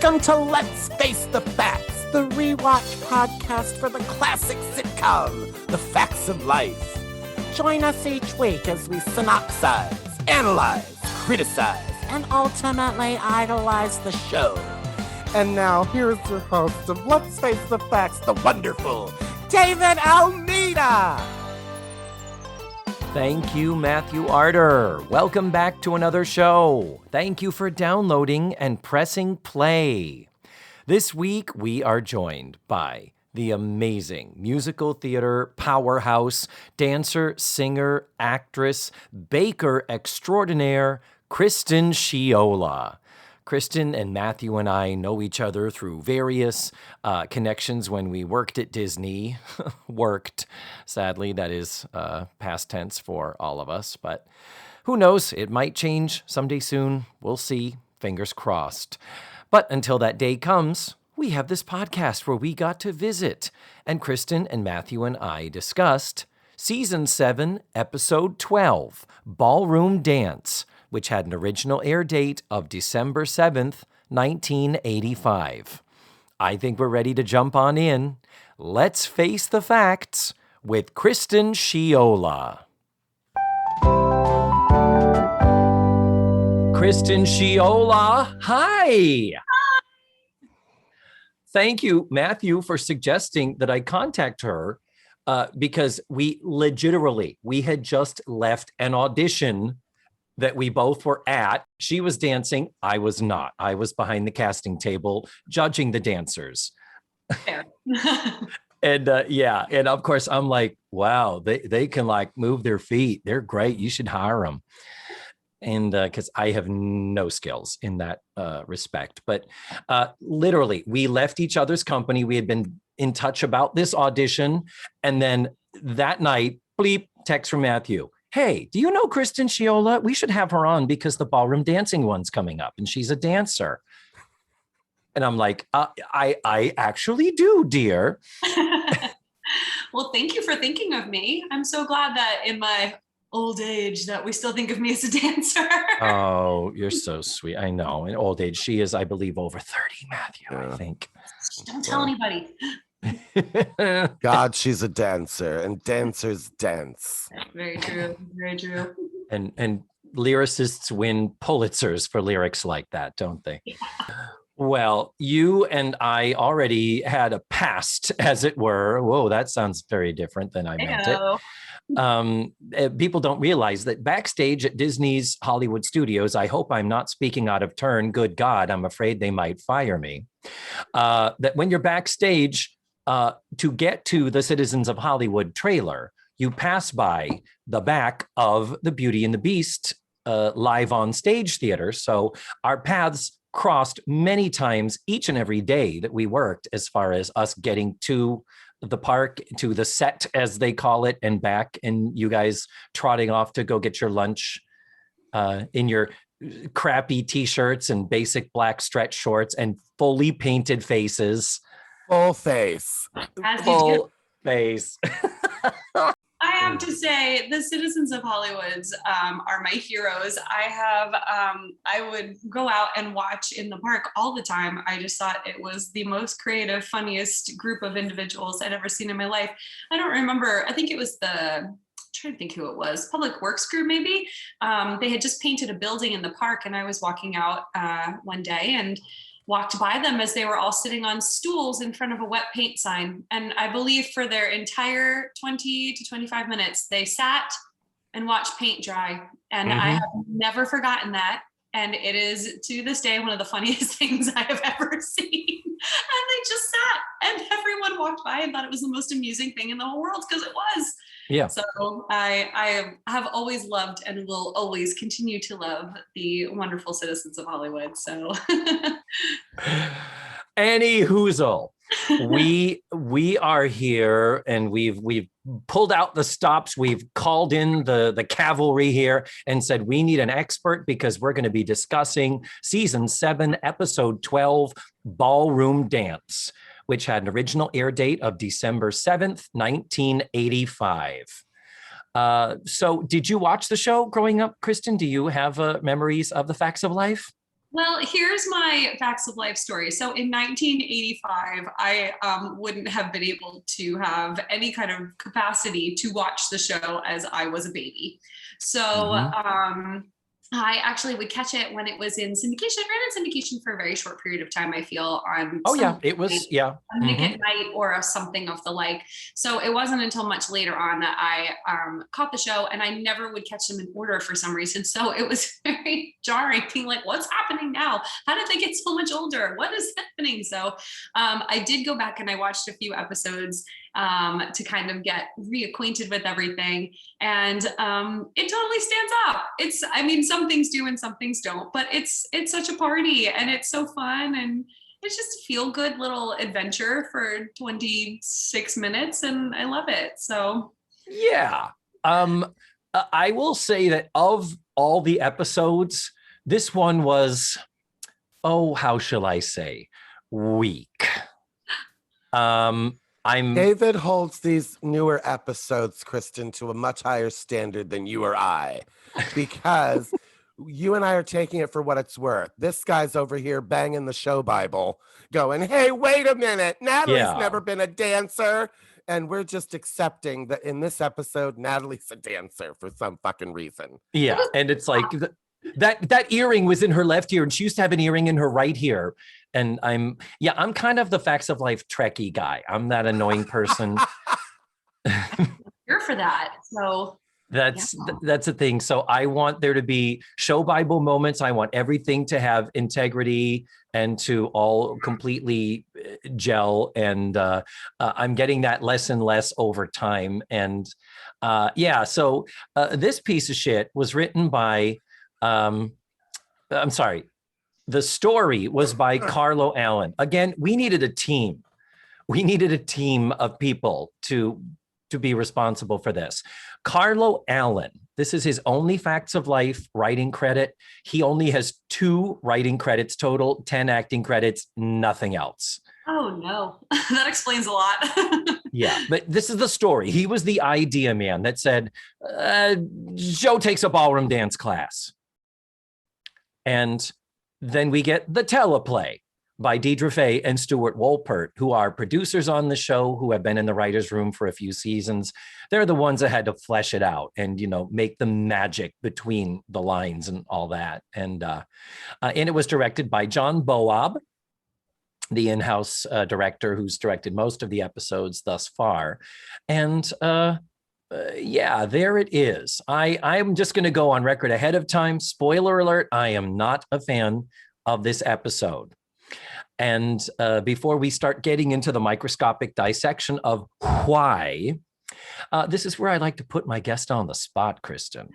Welcome to Let's Face the Facts, the rewatch podcast for the classic sitcom, The Facts of Life. Join us each week as we synopsize, analyze, criticize, and ultimately idolize the show. And now, here's your host of Let's Face the Facts, the wonderful David Almeida. Thank you, Matthew Arter. Welcome back to another show. Thank you for downloading and pressing play. This week, we are joined by the amazing musical theater powerhouse, dancer, singer, actress, baker extraordinaire, Kristen Sheola. Kristen and Matthew and I know each other through various connections when we worked at Disney. Worked. Sadly, that is past tense for all of us. But who knows? It might change someday soon. We'll see. Fingers crossed. But until that day comes, we have this podcast where we got to visit. And Kristen and Matthew and I discussed Season 7, Episode 12, Ballroom Dance, which had an original air date of December 7th, 1985. I think we're ready to jump on in. Let's face the facts with Kristen Sheola. Kristen Sheola, hi! Thank you, Matthew, for suggesting that I contact her because we had just left an audition that we both were at. She was dancing. I was not. I was behind the casting table judging the dancers. Fair. And and of course I'm like, wow, they can like move their feet. They're great. You should hire them. And because I have no skills in that respect. But literally, we left each other's company. We had been in touch about this audition. And then that night, bleep, text from Matthew. Hey, do you know Kristen Sheola? We should have her on because the ballroom dancing one's coming up and she's a dancer. And I'm like, I actually do, dear. Well, thank you for thinking of me. I'm so glad that in my old age that we still think of me as a dancer. Oh, you're so sweet. I know. In old age, she is, I believe, over 30, Matthew, I think. Don't tell anybody. God, she's a dancer, and dancers dance. Very true. Very true. And lyricists win Pulitzers for lyrics like that, don't they? Yeah. Well, you and I already had a past, as it were. Whoa, that sounds very different than I meant it. People don't realize that backstage at Disney's Hollywood Studios, I hope I'm not speaking out of turn. Good God, I'm afraid they might fire me. That when you're backstage, to get to the Citizens of Hollywood trailer, you pass by the back of the Beauty and the Beast live on stage theater. So our paths crossed many times each and every day that we worked, as far as us getting to the park, to the set, as they call it, and back, and you guys trotting off to go get your lunch in your crappy t-shirts and basic black stretch shorts and fully painted faces. Full face. Full face. I have to say, the Citizens of Hollywoods are my heroes. I would go out and watch in the park all the time. I just thought it was the most creative, funniest group of individuals I'd ever seen in my life. I don't remember. I think it was I'm trying to think who it was. Public Works crew, maybe. They had just painted a building in the park, and I was walking out one day and walked by them as they were all sitting on stools in front of a wet paint sign. And I believe for their entire 20 to 25 minutes, they sat and watched paint dry. And I have never forgotten that. And it is, to this day, one of the funniest things I have ever seen. And they just sat, and everyone walked by and thought it was the most amusing thing in the whole world, because it was. Yeah. So I have always loved and will always continue to love the wonderful Citizens of Hollywood. So Any hoozle. We are here, and we've pulled out the stops. We've called in the cavalry here and said we need an expert, because we're going to be discussing Season 7, Episode 12, Ballroom Dance, which had an original air date of December 7th, 1985. So did you watch the show growing up, Kristen? Do you have memories of The Facts of Life? Well, here's my facts of life story. So in 1985, I wouldn't have been able to have any kind of capacity to watch the show as I was a baby. So I actually would catch it when it was in syndication. It ran in syndication for a very short period of time, I feel, on It was, yeah. a Nick at Night or something of the like. So it wasn't until much later on that I caught the show, and I never would catch them in order for some reason. So it was very jarring, being like, what's happening now? How did they get so much older? What is happening? So I did go back and I watched a few episodes to kind of get reacquainted with everything. And it totally stands up. I mean, some things do and some things don't, but it's such a party and it's so fun. And it's just a feel good little adventure for 26 minutes. And I love it. So, yeah. I will say that of all the episodes, this one was, how shall I say, weak. David holds these newer episodes, Kristen, to a much higher standard than you or I, because you and I are taking it for what it's worth. This guy's over here banging the show Bible, going, hey, wait a minute, Natalie's never been a dancer. And we're just accepting that in this episode, Natalie's a dancer for some fucking reason. Yeah, and it's like that earring was in her left ear, and she used to have an earring in her right ear. And I'm kind of the facts of life Trekkie guy. I'm that annoying person. Here for that. So that's a thing. So I want there to be show Bible moments. I want everything to have integrity and to all completely gel. And I'm getting that less and less over time. And so this piece of shit was written by, I'm sorry. The story was by Carlo Allen. Again, we needed a team. We needed a team of people to be responsible for this. Carlo Allen, this is his only Facts of Life writing credit. He only has 2 writing credits total, 10 acting credits, nothing else. Oh, no. That explains a lot. Yeah, but this is the story. He was the idea man that said, Joe takes a ballroom dance class. And then we get the teleplay by Deidre Fay and Stuart Wolpert, who are producers on the show, who have been in the writer's room for a few seasons. They're the ones that had to flesh it out and, make the magic between the lines and all that. And it was directed by John Boab, the in-house director who's directed most of the episodes thus far. And there it is. I'm just going to go on record ahead of time. Spoiler alert, I am not a fan of this episode. And before we start getting into the microscopic dissection of why, this is where I like to put my guest on the spot, Kristen,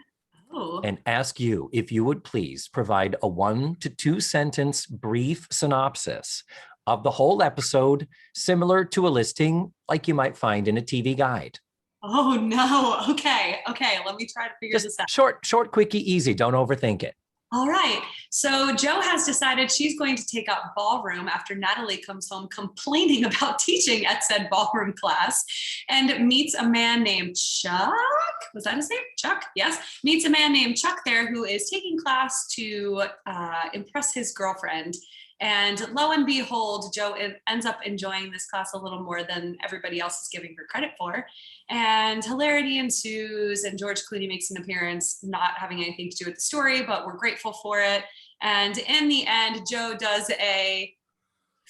and ask you if you would please provide a 1 to 2 sentence brief synopsis of the whole episode, similar to a listing like you might find in a TV guide. Oh, no. Okay. Let me try to figure this out. Short, quickie, easy. Don't overthink it. All right. So Jo has decided she's going to take up ballroom after Natalie comes home complaining about teaching at said ballroom class and meets a man named Chuck. Was that his name? Chuck? Yes. Meets a man named Chuck there who is taking class to impress his girlfriend. And lo and behold, Jo ends up enjoying this class a little more than everybody else is giving her credit for. And hilarity ensues, and George Clooney makes an appearance, not having anything to do with the story, but we're grateful for it. And in the end, Jo does a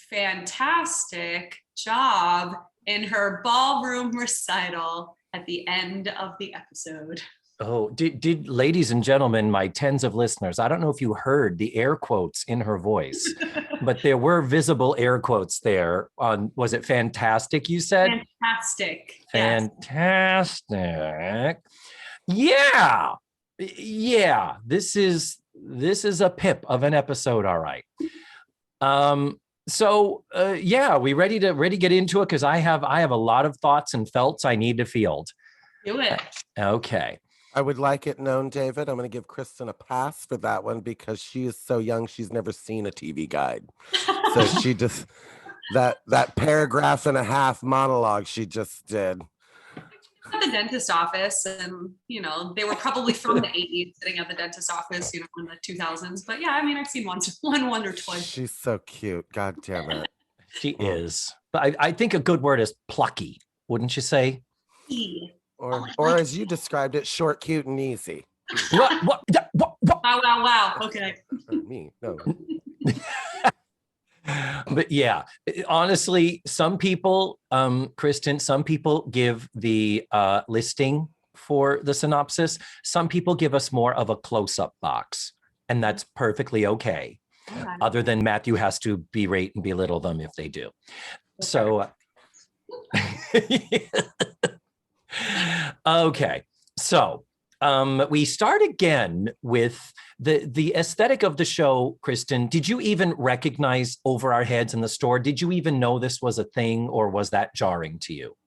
fantastic job in her ballroom recital at the end of the episode. Oh, did ladies and gentlemen, my tens of listeners, I don't know if you heard the air quotes in her voice, but there were visible air quotes there on, was it fantastic, you said? Fantastic. Fantastic. Yes. Yeah. This is a pip of an episode, all right. We ready to get into it, because I have a lot of thoughts and felts I need to field. Do it. Okay. I would like it known, David, I'm going to give Kristen a pass for that one because she is so young, she's never seen a TV guide. So she just, that paragraph and a half monologue she just did. at the dentist office, and they were probably from the 80s sitting at the dentist office, in the 2000s. But yeah, I mean, I've seen one or twice. She's so cute. God damn it. She is. But I think a good word is plucky, wouldn't you say? Or as you described it, short, cute, and easy. What? Wow. Okay. Me, no. But yeah, honestly, some people, Kristen, some people give the listing for the synopsis. Some people give us more of a close-up box, and that's perfectly okay. Other than Matthew has to berate and belittle them if they do. So, okay. So we start again with the aesthetic of the show. Kristen, did you even recognize Over Our Heads in the store? Did you even know this was a thing, or was that jarring to you?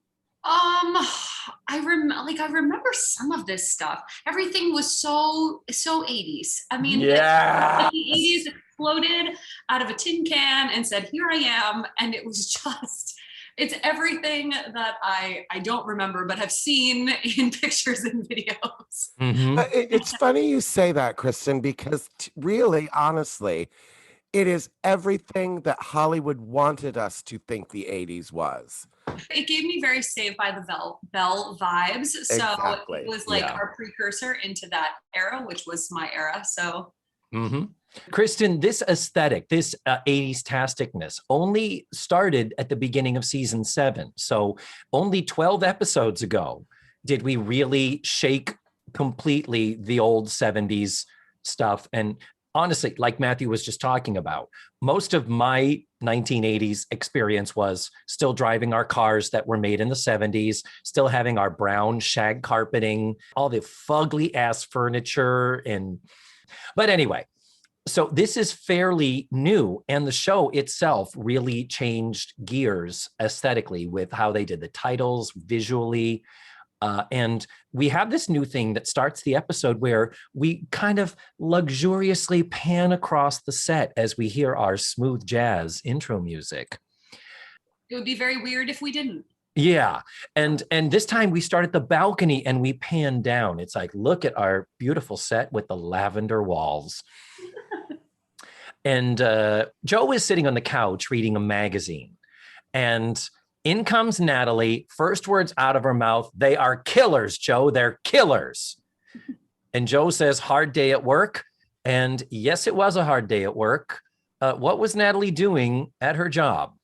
I remember some of this stuff. Everything was so 80s. I mean, yeah, the 80s exploded out of a tin can and said, "Here I am," and it was just. It's everything that I don't remember, but have seen in pictures and videos. Mm-hmm. It's funny you say that, Kristen, because really, honestly, it is everything that Hollywood wanted us to think the 80s was. It gave me very Saved by the Bell vibes. So Exactly. It was like our precursor into that era, which was my era. So. Mm-hmm. Kristen, this aesthetic, this 80s tasticness only started at the beginning of season 7. So only 12 episodes ago did we really shake completely the old 70s stuff. And honestly, like Matthew was just talking about, most of my 1980s experience was still driving our cars that were made in the 70s, still having our brown shag carpeting, all the fugly ass furniture. But anyway, so this is fairly new, and the show itself really changed gears aesthetically with how they did the titles visually. And we have this new thing that starts the episode where we kind of luxuriously pan across the set as we hear our smooth jazz intro music. It would be very weird if we didn't. Yeah. And this time we start at the balcony and we pan down. It's like, look at our beautiful set with the lavender walls. And Joe is sitting on the couch reading a magazine. And in comes Natalie. First words out of her mouth, "They are killers, Joe. They're killers." And Joe says, "Hard day at work." And yes, it was a hard day at work. What was Natalie doing at her job?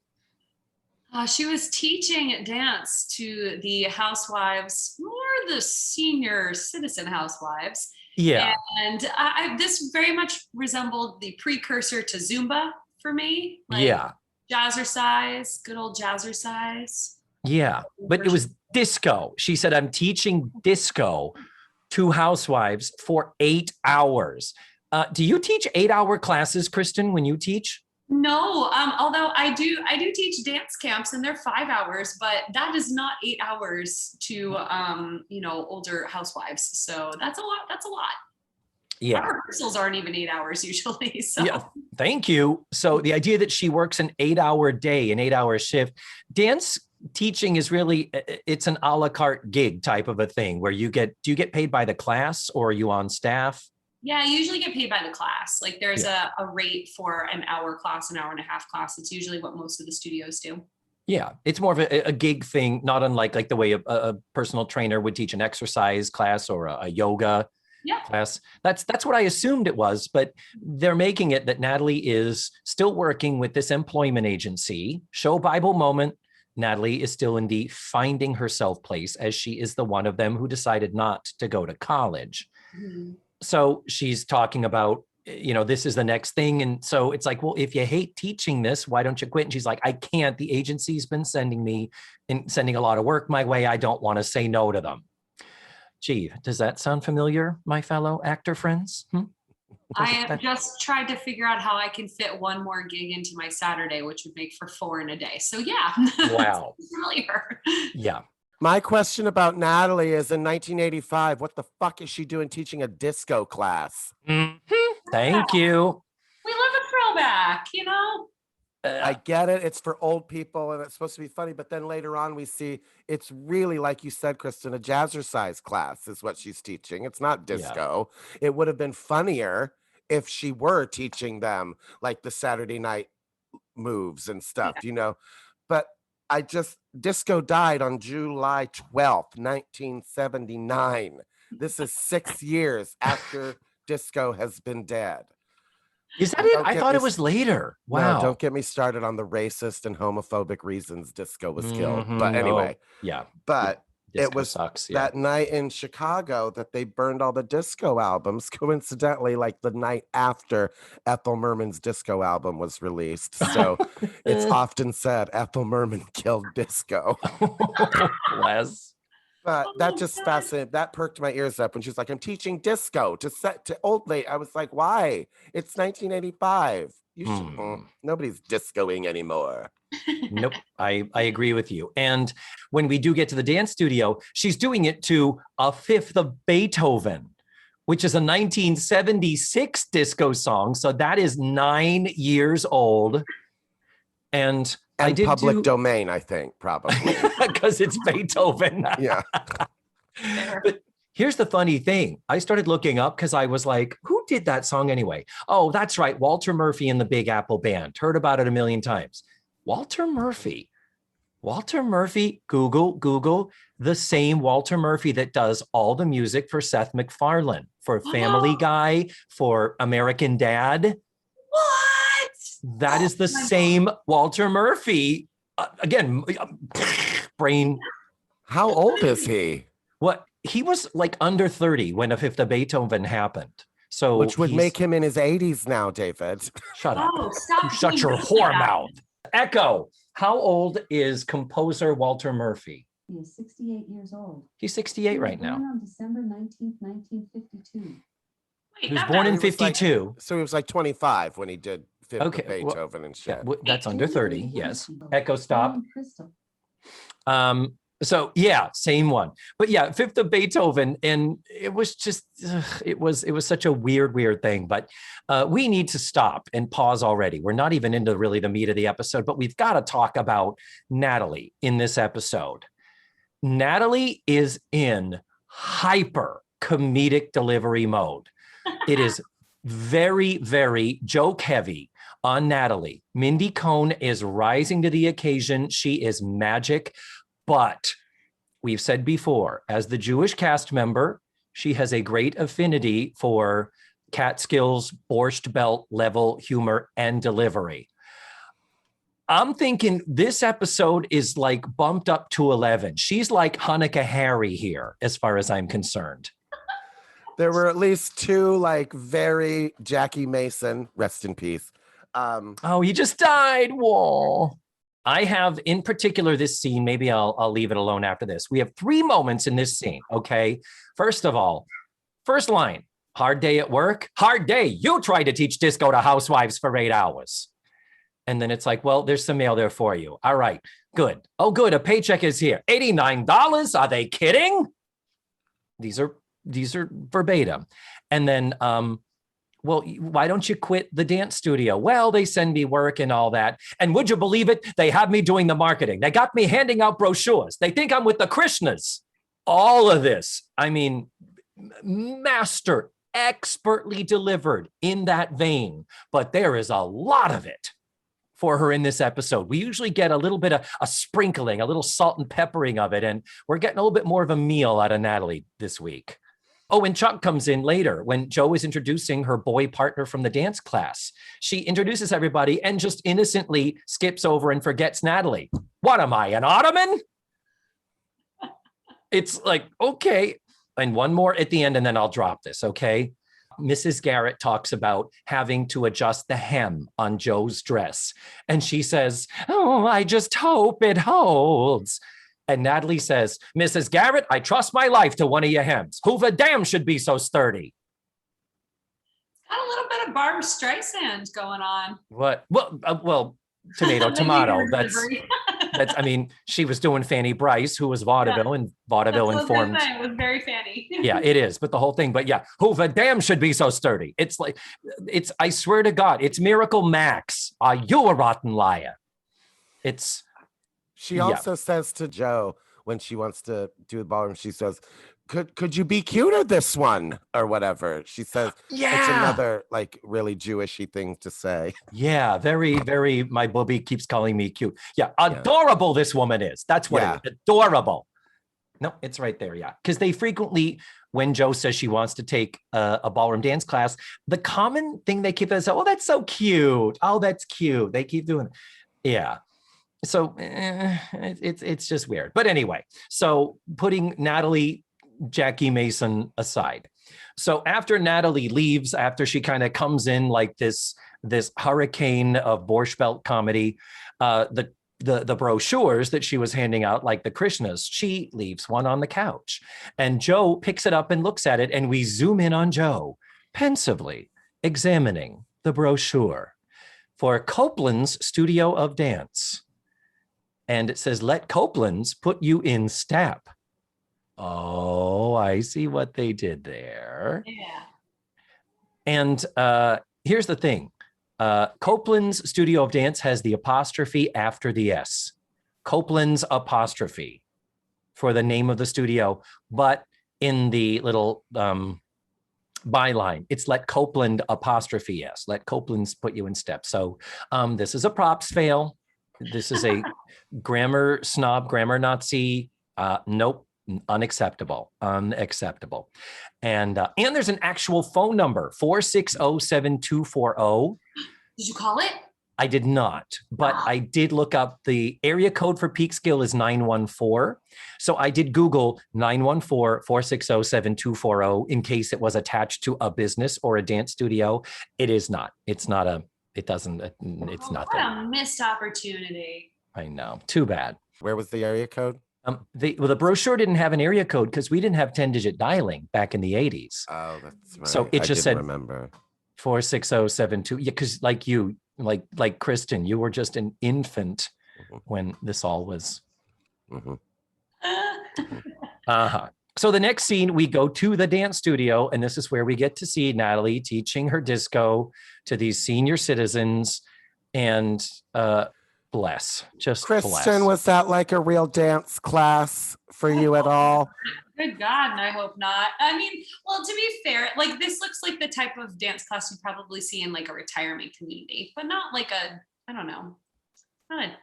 She was teaching dance to the housewives, more the senior citizen housewives. Yeah. And this very much resembled the precursor to Zumba for me. Yeah. Jazzercise, good old jazzercise. Yeah. But it was disco. She said, "I'm teaching disco to housewives for 8 hours." Do you teach 8-hour classes, Kristen, when you teach? No, although I do teach dance camps and they're 5 hours, but that is not 8 hours to older housewives. So that's a lot. Yeah. Our rehearsals aren't even 8 hours usually. So yeah, thank you. So the idea that she works an 8-hour day, an 8-hour shift, dance teaching is really, it's an a la carte gig type of a thing where do you get paid by the class, or are you on staff? Yeah, I usually get paid by the class. Like there's a rate for an hour class, an hour and a half class. It's usually what most of the studios do. Yeah, it's more of a gig thing, not unlike like the way a personal trainer would teach an exercise class or a yoga class. That's what I assumed it was, but they're making it that Natalie is still working with this employment agency. Show Bible moment. Natalie is still in the finding herself place, as she is the one of them who decided not to go to college. Mm-hmm. So she's talking about, this is the next thing. And so it's like, well, if you hate teaching this, why don't you quit? And she's like, I can't. The agency's been sending a lot of work my way. I don't want to say no to them. Gee, does that sound familiar, my fellow actor friends? I have just tried to figure out how I can fit one more gig into my Saturday, which would make for 4 in a day. So yeah. Wow. Familiar. Yeah. My question about Natalie is, in 1985, what the fuck is she doing teaching a disco class? Mm-hmm. Thank you. We love a throwback, I get it. It's for old people and it's supposed to be funny. But then later on, we see it's really, like you said, Kristen, a jazzercise class is what she's teaching. It's not disco. It would have been funnier if she were teaching them like the Saturday night moves and stuff, But disco died on July 12th, 1979. This is 6 years after disco has been dead. Is that it? I thought it was later. Wow. No, don't get me started on the racist and homophobic reasons disco was killed. But anyway. Yeah. But disco it was sucks, that night in Chicago that they burned all the disco albums, coincidentally, like the night after Ethel Merman's disco album was released. So it's often said Ethel Merman killed disco. Bless. But that just fascinated. That perked my ears up when she was like, I'm teaching disco to old lady. I was like, why? It's 1985. Nobody's discoing anymore. Nope. I agree with you. And when we do get to the dance studio, she's doing it to a fifth of Beethoven, which is a 1976 disco song. So that is 9 years old. And I did public domain, I think, probably. Because it's Beethoven. Yeah. But here's the funny thing. I started looking up because I was like, who did that song anyway? Oh, that's right. Walter Murphy and the Big Apple Band. Heard about it a million times. Walter Murphy, Google, the same Walter Murphy that does all the music for Seth MacFarlane, for Family Guy, for American Dad. What? That is the same Walter Murphy. Again, brain. How old is he? What? He was like under 30 when A Fifth of Beethoven happened. So which would make him in his 80s now, David. Shut up. Stop. Shut your whore mouth. Echo. How old is composer Walter Murphy? He is 68 years old. He's 68 right now. Born on December 19th, 1952. He was born in 52. So he was like 25 when he did Fifth of Beethoven and shit. Yeah, that's under 30, yes. Echo, stop. Crystal. So yeah, same one. But yeah, Fifth of Beethoven, and it was just, it was such a weird thing. But we need to stop and pause already. We're not even into really the meat of the episode, but we've got to talk about Natalie in this episode. Natalie is in hyper comedic delivery mode. It is very, very joke heavy on Natalie. Mindy Cohn is rising to the occasion. She is magic. But we've said before, as the Jewish cast member, she has a great affinity for Catskills, Borscht Belt level humor and delivery. I'm thinking this episode is like bumped up to 11. She's like Hanukkah Harry here, as far as I'm concerned. There were at least two like very Jackie Mason, rest in peace. Oh, he just died. Whoa. I have in particular this scene, maybe I'll leave it alone after this. We have 3 moments in this scene, okay? First of all, first line, hard day at work, hard day. You tried to teach disco to housewives for 8 hours. And then it's like, well, there's some mail there for you. All right, good. Oh, good, a paycheck is here. $89? Are they kidding? These are verbatim. And then, well, why don't you quit the dance studio? Well, they send me work and all that. And would you believe it? They have me doing the marketing. They got me handing out brochures. They think I'm with the Krishnas. All of this, I mean, master, expertly delivered in that vein. But there is a lot of it for her in this episode. We usually get a little bit of a sprinkling, a little salt and peppering of it. And we're getting a little bit more of a meal out of Natalie this week. Oh, and Chuck comes in later when Jo is introducing her boy partner from the dance class. She introduces everybody and just innocently skips over and forgets Natalie. What am I, an ottoman? It's like, okay. And one more at the end, and then I'll drop this, okay? Mrs. Garrett talks about having to adjust the hem on Jo's dress. And she says, oh, I just hope it holds. And Natalie says, Mrs. Garrett, I trust my life to one of your hems. Who the damn should be so sturdy? Got a little bit of Barbra Streisand going on. What? Well, tomato. That's She was doing Fanny Bryce, who was vaudeville, and vaudeville informed. It was very Fanny. Yeah, it is. But the whole thing, who the damn should be so sturdy? I swear to God, it's Miracle Max. Are you a rotten liar? She also says to Joe when she wants to do the ballroom, she says, could you be cuter this one or whatever? She says, it's another like really Jewishy thing to say. Yeah, very, very, my booby keeps calling me cute. Yeah, adorable this woman is. That's what it is, adorable. No, it's right there, because they frequently, when Joe says she wants to take a ballroom dance class, the common thing they keep is, oh, that's so cute. Oh, that's cute. They keep doing it. Yeah. So it's just weird. But anyway, so putting Natalie Jackie Mason aside. So after Natalie leaves, after she kind of comes in like this hurricane of Borscht Belt comedy, the brochures that she was handing out, like the Krishnas, she leaves one on the couch. And Joe picks it up and looks at it, and we zoom in on Joe, pensively examining the brochure for Copeland's Studio of Dance. And it says, let Copeland's put you in step. Oh, I see what they did there. Yeah. And here's the thing. Copeland's Studio of Dance has the apostrophe after the S. Copeland's apostrophe for the name of the studio. But in the little byline, it's let Copeland apostrophe S. Let Copeland's put you in step. So this is a props fail. This is a grammar snob, grammar Nazi. Nope. Unacceptable. And there's an actual phone number, 460-7240. Did you call it? I did not, but I did look up the area code for Peekskill is 914. So I did Google 914-460-7240 in case it was attached to a business or a dance studio. It is not. It's nothing. What a missed opportunity. I know. Too bad. Where was the area code? The brochure didn't have an area code because we didn't have 10-digit dialing back in the 80s. Oh, that's right. So it just said remember 46072. Yeah, because like you, like Kristen, you were just an infant when this all was. So the next scene, we go to the dance studio, and this is where we get to see Natalie teaching her disco to these senior citizens, and bless. Kristen, was that like a real dance class for you at all? Good God, and I hope not. I mean, well, to be fair, like this looks like the type of dance class you probably see in like a retirement community, but not like not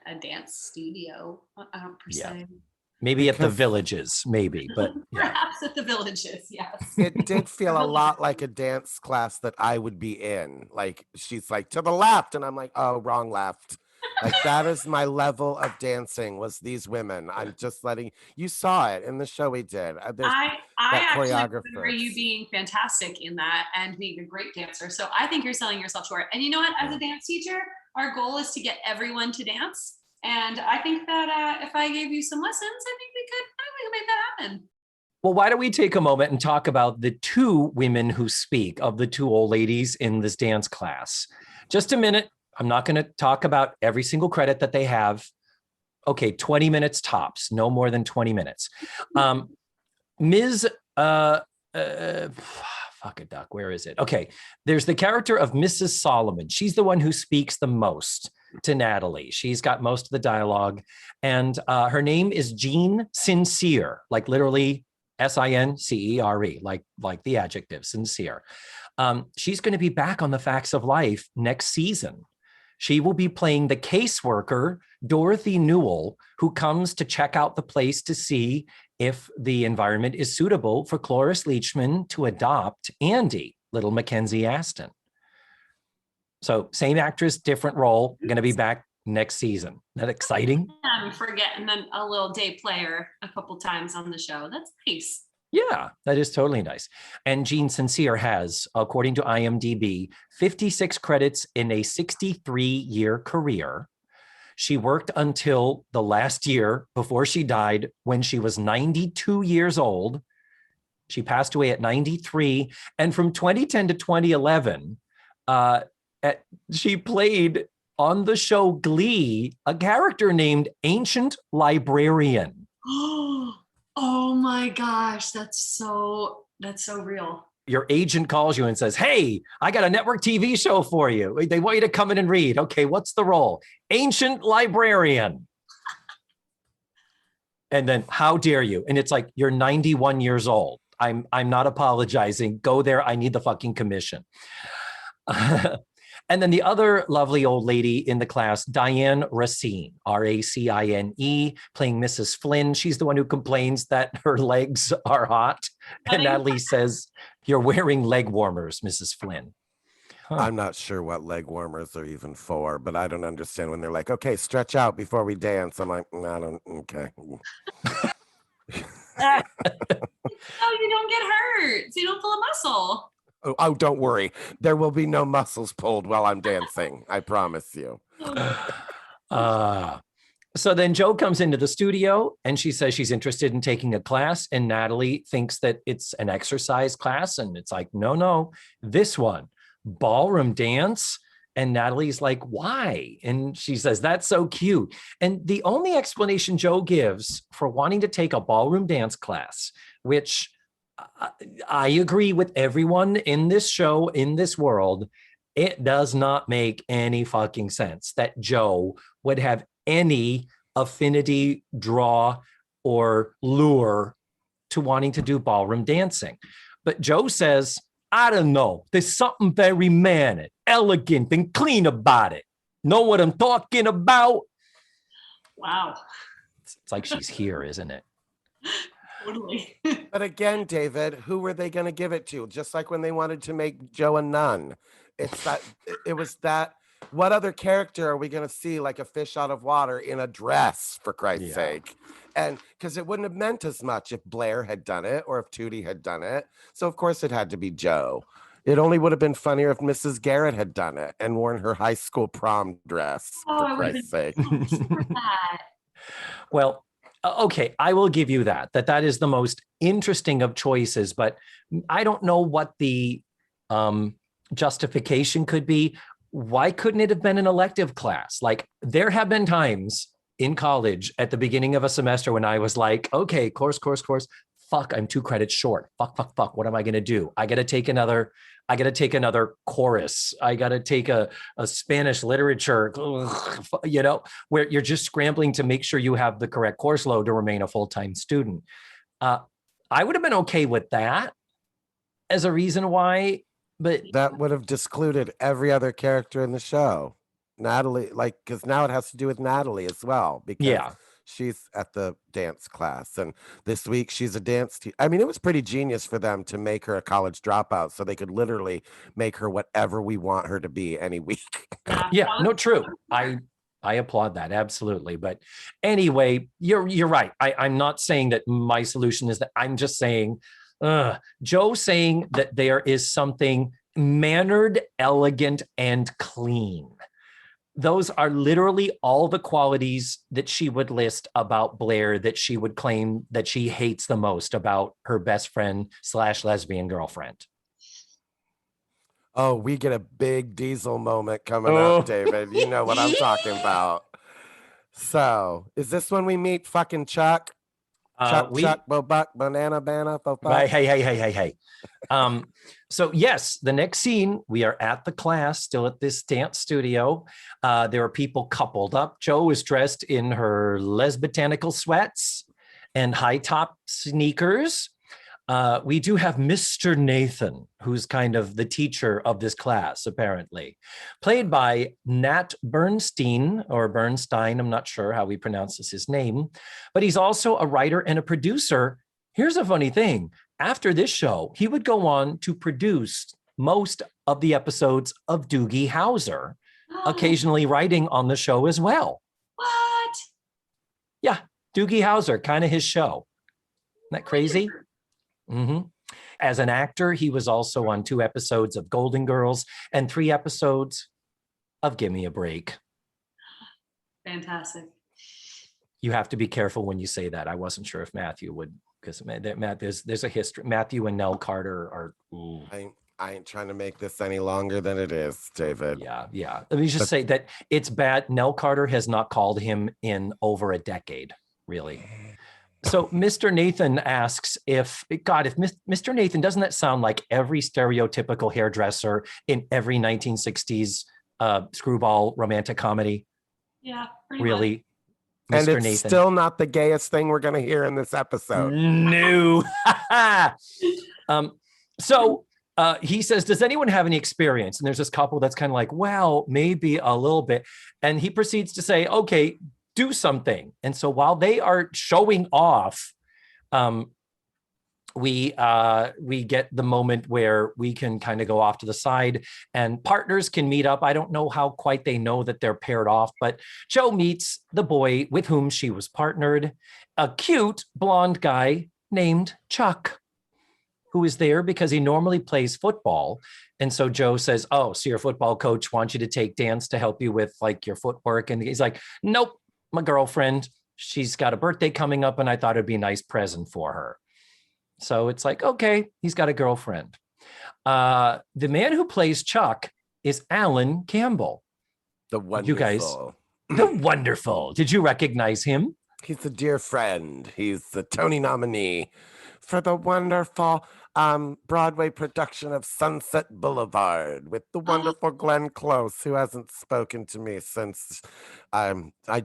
a dance studio. I don't per se. Maybe at the Villages, maybe, but perhaps at the Villages, yes. It did feel a lot like a dance class that I would be in. Like she's like to the left, and I'm like, oh, wrong left. Like that is my level of dancing, was these women. I'm just letting you saw it in the show we did. I actually remember you being fantastic in that and being a great dancer. So I think you're selling yourself short. And you know what? As a dance teacher, our goal is to get everyone to dance. And I think that if I gave you some lessons, I think we could make that happen. Well, why don't we take a moment and talk about the two women who speak of the two old ladies in this dance class. Just a minute. I'm not going to talk about every single credit that they have. Okay, 20 minutes tops, no more than 20 minutes. Ms. Fuck a duck, where is it? Okay, there's the character of Mrs. Solomon. She's the one who speaks the most to Natalie. She's got most of the dialogue. And her name is Jean Sincere, like literally S-I-N-C-E-R-E, like the adjective, sincere. She's going to be back on The Facts of Life next season. She will be playing the caseworker, Dorothy Newell, who comes to check out the place to see if the environment is suitable for Cloris Leachman to adopt Andy, little Mackenzie Aston. So same actress, different role, going to be back next season. Isn't that exciting? I'm forgetting a little day player a couple times on the show. That's nice. Yeah, that is totally nice. And Jean Sincere has, according to IMDb, 56 credits in a 63-year career. She worked until the last year before she died when she was 92 years old. She passed away at 93. And from 2010 to 2011, she played on the show Glee a character named Ancient Librarian. Oh my gosh, that's so real. Your agent calls you and says, hey, I got a network TV show for you. They want you to come in and read. Okay, what's the role? Ancient Librarian. And then, how dare you? And it's like, you're 91 years old. I'm not apologizing. Go there. I need the fucking commission. And then the other lovely old lady in the class, Diane Racine, Racine, playing Mrs. Flynn. She's the one who complains that her legs are hot. And Natalie says, you're wearing leg warmers, Mrs. Flynn. Huh. I'm not sure what leg warmers are even for, but I don't understand when they're like, okay, stretch out before we dance. I'm like, I don't, okay. Oh, you don't get hurt. So you don't pull a muscle. Oh, don't worry. There will be no muscles pulled while I'm dancing. I promise you. So then Jo comes into the studio and she says she's interested in taking a class. And Natalie thinks that it's an exercise class. And it's like, no, this one, ballroom dance. And Natalie's like, why? And she says, that's so cute. And the only explanation Jo gives for wanting to take a ballroom dance class, which I agree with everyone in this show, in this world, it does not make any fucking sense that Jo would have any affinity, draw, or lure to wanting to do ballroom dancing. But Jo says, I don't know, there's something very mannered, elegant, and clean about it. Know what I'm talking about? Wow. It's like she's here, isn't it? Totally. But again, David, who were they going to give it to? Just like when they wanted to make Jo a nun. It was that. What other character are we going to see like a fish out of water in a dress, for Christ's sake? And because it wouldn't have meant as much if Blair had done it or if Tootie had done it. So, of course, it had to be Jo. It only would have been funnier if Mrs. Garrett had done it and worn her high school prom dress, for Christ's sake. Well, okay, I will give you that is the most interesting of choices, but I don't know what the justification could be. Why couldn't it have been an elective class? Like, there have been times in college at the beginning of a semester when I was like, okay, course. Fuck, I'm 2 credits short. Fuck. What am I going to do? I got to take another chorus. I got to take a Spanish literature, where you're just scrambling to make sure you have the correct course load to remain a full-time student. I would have been okay with that as a reason why, but that would have discluded every other character in the show. Natalie, because now it has to do with Natalie as well, because she's at the dance class, and this week she's a dance teacher. I mean, it was pretty genius for them to make her a college dropout so they could literally make her whatever we want her to be any week. Yeah, no, true. I applaud that, absolutely. But anyway, you're right. I'm not saying that my solution is that. I'm just saying, Jo saying that there is something mannered, elegant, and clean. Those are literally all the qualities that she would list about Blair that she would claim that she hates the most about her best friend / lesbian girlfriend. Oh, we get a big Diesel moment coming up, David. You know what I'm talking about. So, is this when we meet fucking Chuck? Chuck, Bobuck, Banana, Hey. So yes, the next scene, we are at the class, still at this dance studio. There are people coupled up. Jo is dressed in her lesbotanical sweats and high top sneakers. We do have Mr. Nathan, who's kind of the teacher of this class, apparently, played by Nat Bernstein, or Bernstein. I'm not sure how he pronounces his name, but he's also a writer and a producer. Here's a funny thing. After this show, he would go on to produce most of the episodes of Doogie Howser, occasionally writing on the show as well. What? Yeah, Doogie Howser, kind of his show. Isn't that crazy? Mm-hmm. As an actor, he was also on 2 episodes of Golden Girls and 3 episodes of Give Me a Break. Fantastic. You have to be careful when you say that. I wasn't sure if Matthew would, because there's a history. Matthew and Nell Carter are. I ain't trying to make this any longer than it is, David. Yeah. Let me just say that it's bad. Nell Carter has not called him in over a decade, really. So Mr. Nathan asks if Mr. Nathan, doesn't that sound like every stereotypical hairdresser in every 1960s screwball romantic comedy? Yeah, pretty Really? And Mr. it's Nathan. still not the gayest thing we're going to hear in this episode. No. So he says, does anyone have any experience? And there's this couple that's kind of like, well, maybe a little bit. And he proceeds to say, okay, do something. And so while they are showing off, we get the moment where we can kind of go off to the side and partners can meet up. I don't know how quite they know that they're paired off, but Jo meets the boy with whom she was partnered, a cute blonde guy named Chuck, who is there because he normally plays football. And so Jo says, oh, so your football coach wants you to take dance to help you with like your footwork. And he's like, nope, my girlfriend, she's got a birthday coming up and I thought it'd be a nice present for her. So it's like, okay, he's got a girlfriend. The man who plays Chuck is Alan Campbell. The wonderful. You guys, the wonderful. Did you recognize him? He's a dear friend. He's the Tony nominee for the wonderful Broadway production of Sunset Boulevard with the wonderful Glenn Close, who hasn't spoken to me since I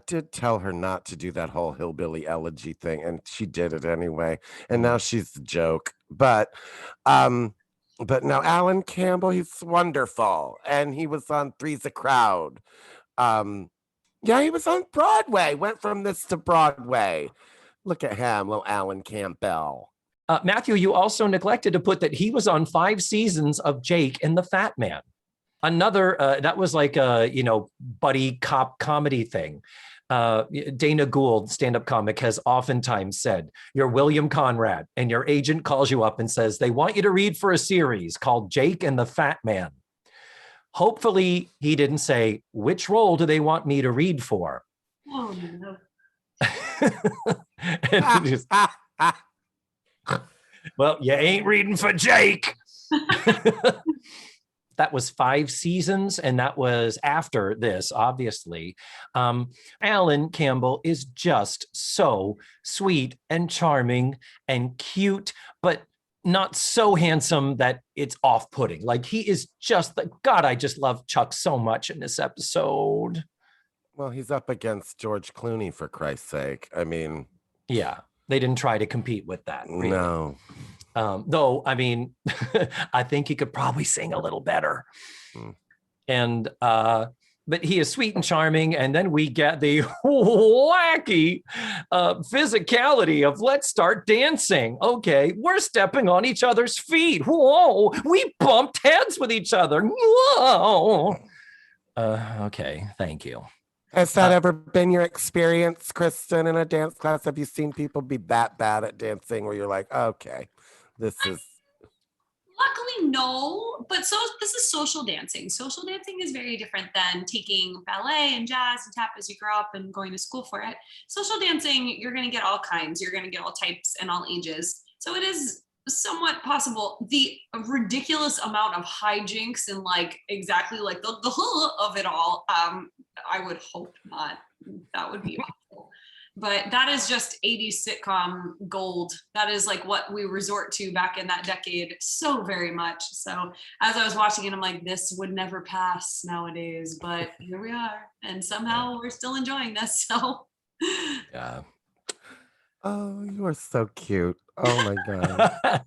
did tell her not to do that whole hillbilly elegy thing, and she did it anyway. And now she's the joke. But now Alan Campbell, he's wonderful, and he was on Three's a Crowd. Yeah, he was on Broadway. Went from this to Broadway. Look at him, little Alan Campbell. Matthew, you also neglected to put that he was on 5 seasons of Jake and the Fat Man. Another, that was like a, buddy cop comedy thing. Dana Gould, stand-up comic, has oftentimes said, you're William Conrad, and your agent calls you up and says, they want you to read for a series called Jake and the Fat Man. Hopefully he didn't say, which role do they want me to read for? Oh, no. Well, you ain't reading for Jake. That was 5 seasons, and that was after this, obviously. Alan Campbell is just so sweet and charming and cute, but not so handsome that it's off-putting. Like, he is just, God, I just love Chuck so much in this episode. Well, he's up against George Clooney, for Christ's sake. I mean... Yeah, they didn't try to compete with that. Really. No. Though, I mean, I think he could probably sing a little better. And, but he is sweet and charming. And then we get the wacky physicality of let's start dancing. Okay, we're stepping on each other's feet. Whoa, we bumped heads with each other. Whoa. Okay, thank you. Has that ever been your experience, Kristen, in a dance class? Have you seen people be that bad at dancing where you're like, okay, this is... Luckily, no, but so this is social dancing. Social dancing is very different than taking ballet and jazz and tap as you grow up and going to school for it. Social dancing, you're going to get all kinds. You're going to get all types and all ages. So it is somewhat possible. The ridiculous amount of hijinks and like exactly like the of it all, I would hope not. That would be awful. But that is just 80s sitcom gold. That is like what we resort to back in that decade so very much. So as I was watching it, I'm like, this would never pass nowadays, but here we are. And somehow we're still enjoying this. So yeah. Oh, you are so cute. Oh my God.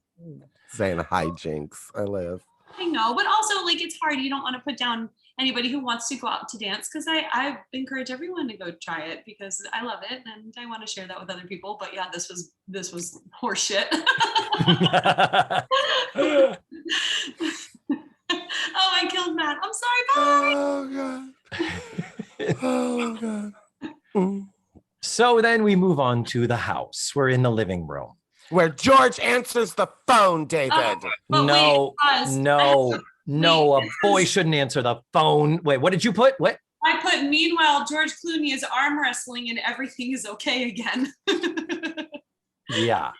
Saying hijinks. I live. I know, but also like it's hard. You don't want to put down anybody who wants to go out to dance, because I encourage everyone to go try it because I love it and I want to share that with other people. But yeah, this was horseshit. Oh, I killed Matt. I'm sorry. Bye. Oh God. Oh God. So then we move on to the house. We're in the living room. Where George answers the phone, David. No, a boy shouldn't answer the phone. Wait, what did you put? What? I put, meanwhile, George Clooney is arm wrestling and everything is okay again. Yeah.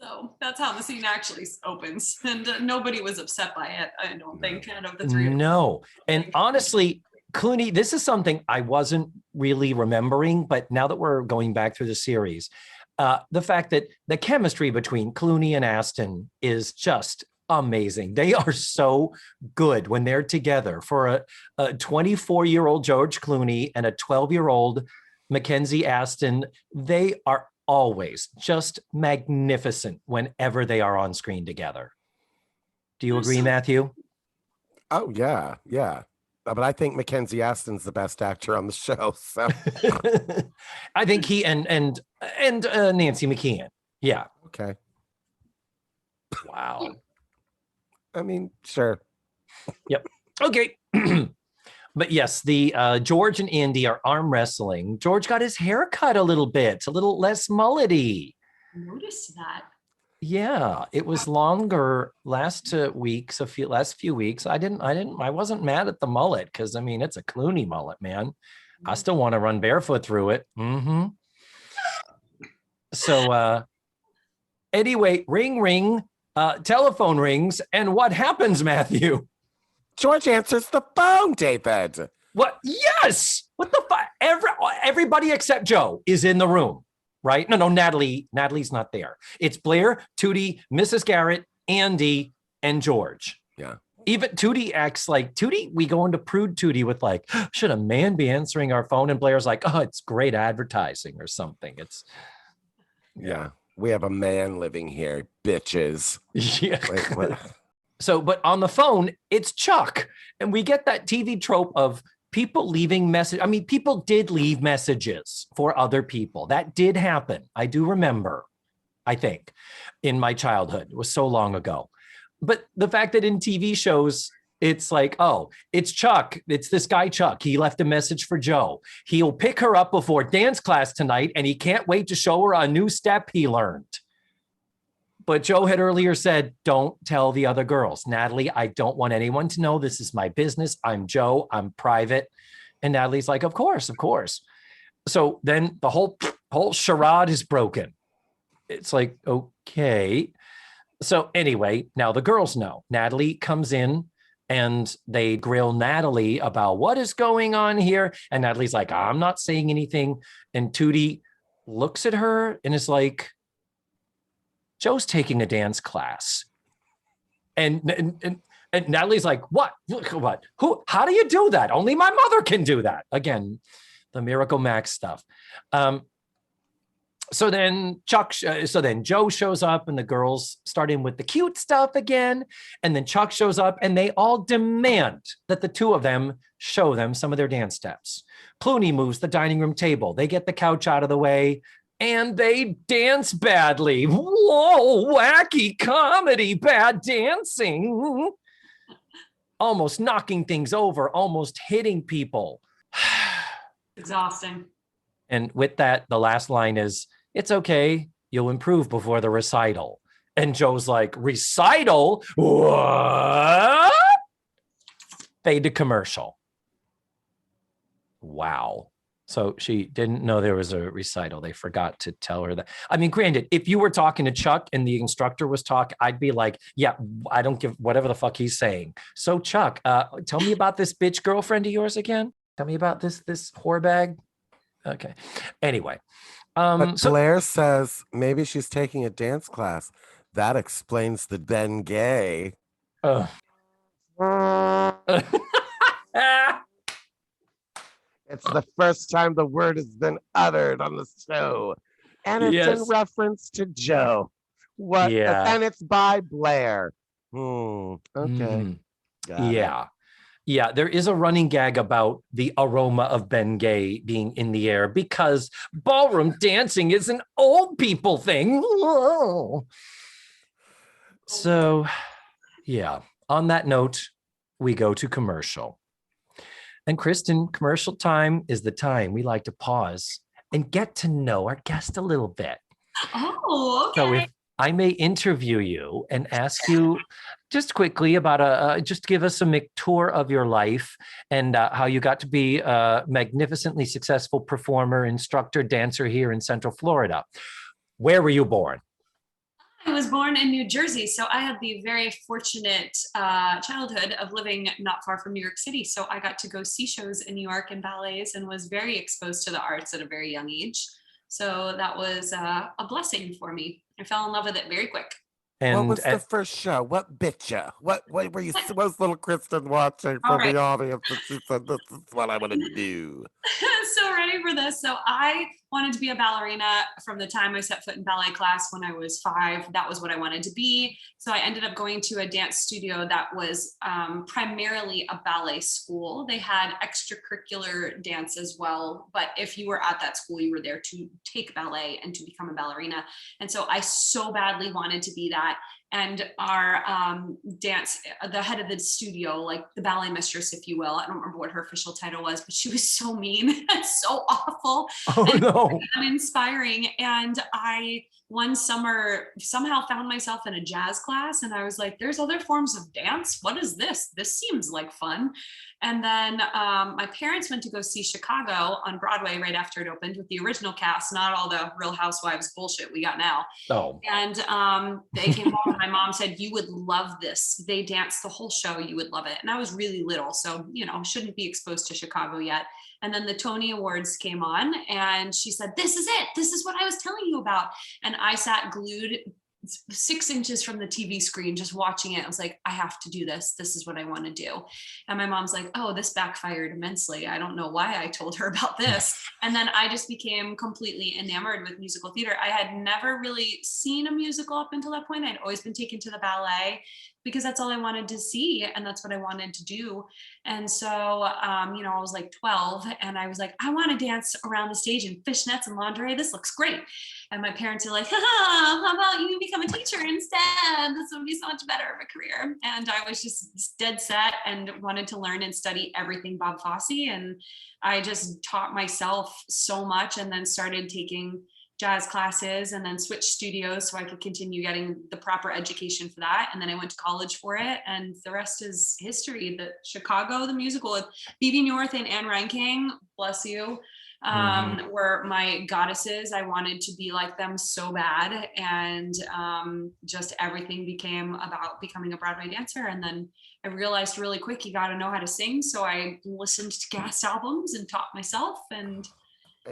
So that's how the scene actually opens. And nobody was upset by it, I don't think, out of the three of them. No. And honestly, Clooney, this is something I wasn't really remembering, but now that we're going back through the series, the fact that the chemistry between Clooney and Aston is just amazing. They are so good when they're together. For a 24-year-old George Clooney and a 12-year-old Mackenzie Aston, they are always just magnificent whenever they are on screen together. Do you agree, Matthew? Oh, yeah. But I think Mackenzie Aston's the best actor on the show. So I think he and Nancy McKeon. Yeah. okay. Wow. I mean, sure. Yep. Okay. But yes, the George and Andy are arm wrestling. George got his hair cut a little bit, a little less mullety. I noticed that. Yeah, it was longer last few weeks. I wasn't mad at the mullet because I mean it's a Clooney mullet, man. I still want to run barefoot through it. Mm-hmm. So anyway, ring, telephone rings, and what happens, Matthew? George answers the phone, David. What? Yes. What the fuck? Everybody except Joe is in the room, right? No, Natalie's not there. It's Blair, Tootie, Mrs. Garrett, Andy, and George. Yeah. Even Tootie acts like Tootie. We go into prude Tootie with like, should a man be answering our phone? And Blair's like, oh, it's great advertising or something. It's yeah. We have a man living here, bitches. yeah. Like, what? So, but on the phone, it's Chuck. And we get that TV trope of people leaving message. I mean, people did leave messages for other people. That did happen. I do remember, I think, in my childhood. It was so long ago. But the fact that in TV shows, it's like, oh, it's Chuck. It's this guy, Chuck. He left a message for Joe. He'll pick her up before dance class tonight, and he can't wait to show her a new step he learned. But Joe had earlier said, don't tell the other girls. Natalie, I don't want anyone to know. This is my business. I'm Joe. I'm private. And Natalie's like, of course. So then the whole charade is broken. It's like, okay. So anyway, now the girls know. Natalie comes in and they grill Natalie about what is going on here. And Natalie's like, I'm not saying anything. And Tootie looks at her and is like, Joe's taking a dance class. And Natalie's like, what? Who? How do you do that? Only my mother can do that. Again, the Miracle Max stuff. So then Joe shows up and the girls start in with the cute stuff again. And then Chuck shows up and they all demand that the two of them show them some of their dance steps. Clooney moves the dining room table. They get the couch out of the way. And they dance badly. Whoa, wacky comedy, bad dancing. Almost knocking things over, almost hitting people. Exhausting. And with that, the last line is, it's okay, you'll improve before the recital. And Joe's like, recital? What? Fade to commercial. Wow. So she didn't know there was a recital. They forgot to tell her that. I mean, granted, if you were talking to Chuck and the instructor was talking, I'd be like, yeah, I don't give whatever the fuck he's saying. So Chuck, tell me about this bitch girlfriend of yours again. Tell me about this whore bag. Okay. Anyway. But Blair says maybe she's taking a dance class. That explains the Ben Gay. It's the first time the word has been uttered on the show. And it's in reference to Joe. What? Yeah. And it's by Blair. Okay. Yeah. Yeah, there is a running gag about the aroma of Ben Gay being in the air because ballroom dancing is an old people thing. Whoa. So, yeah, on that note, we go to commercial. And Kristen, commercial time is the time we like to pause and get to know our guest a little bit. Oh, okay. So if I may interview you and ask you just quickly about just give us a tour of your life and how you got to be a magnificently successful performer, instructor, dancer here in Central Florida. Where were you born? I was born in New Jersey, so I had the very fortunate childhood of living not far from New York City. So I got to go see shows in New York and ballets and was very exposed to the arts at a very young age. So that was a blessing for me. I fell in love with it very quick. What And was the first show? What bit you? What were you? What was little Kristen watching All from right. the audience? And she said, "This is what I want to do." So ready for this. So I wanted to be a ballerina from the time I set foot in ballet class when I was 5. That was what I wanted to be. So I ended up going to a dance studio that was primarily a ballet school. They had extracurricular dance as well. But if you were at that school, you were there to take ballet and to become a ballerina. And so I so badly wanted to be that. And our dance, the head of the studio, like the ballet mistress, if you will, I don't remember what her official title was, but she was so mean and so awful no. and uninspiring. And I, one summer, somehow found myself in a jazz class, and I was like, there's other forms of dance. What is this? This seems like fun. And then my parents went to go see Chicago on Broadway right after it opened with the original cast, not all the Real Housewives bullshit we got now. Oh. And they came home and my mom said, you would love this. They danced the whole show. You would love it. And I was really little, so, you know, shouldn't be exposed to Chicago yet. And then the Tony Awards came on and she said, this is it. This is what I was telling you about. And I sat glued 6 inches from the TV screen, just watching it. I was like, I have to do this. This is what I want to do. And my mom's like, oh, this backfired immensely. I don't know why I told her about this. And then I just became completely enamored with musical theater. I had never really seen a musical up until that point. I'd always been taken to the ballet because that's all I wanted to see. And that's what I wanted to do. And so, you know, I was like 12 and I was like, I want to dance around the stage in fishnets and lingerie. This looks great. And my parents are like, how about you become a teacher instead? This would be so much better of a career. And I was just dead set and wanted to learn and study everything Bob Fosse. And I just taught myself so much and then started taking jazz classes and then switched studios so I could continue getting the proper education for that. And then I went to college for it. And the rest is history. The Chicago, the musical with Bebe North and Anne Reinking, bless you, were my goddesses. I wanted to be like them so bad. And just everything became about becoming a Broadway dancer. And then I realized really quick, you got to know how to sing. So I listened to cast albums and taught myself. And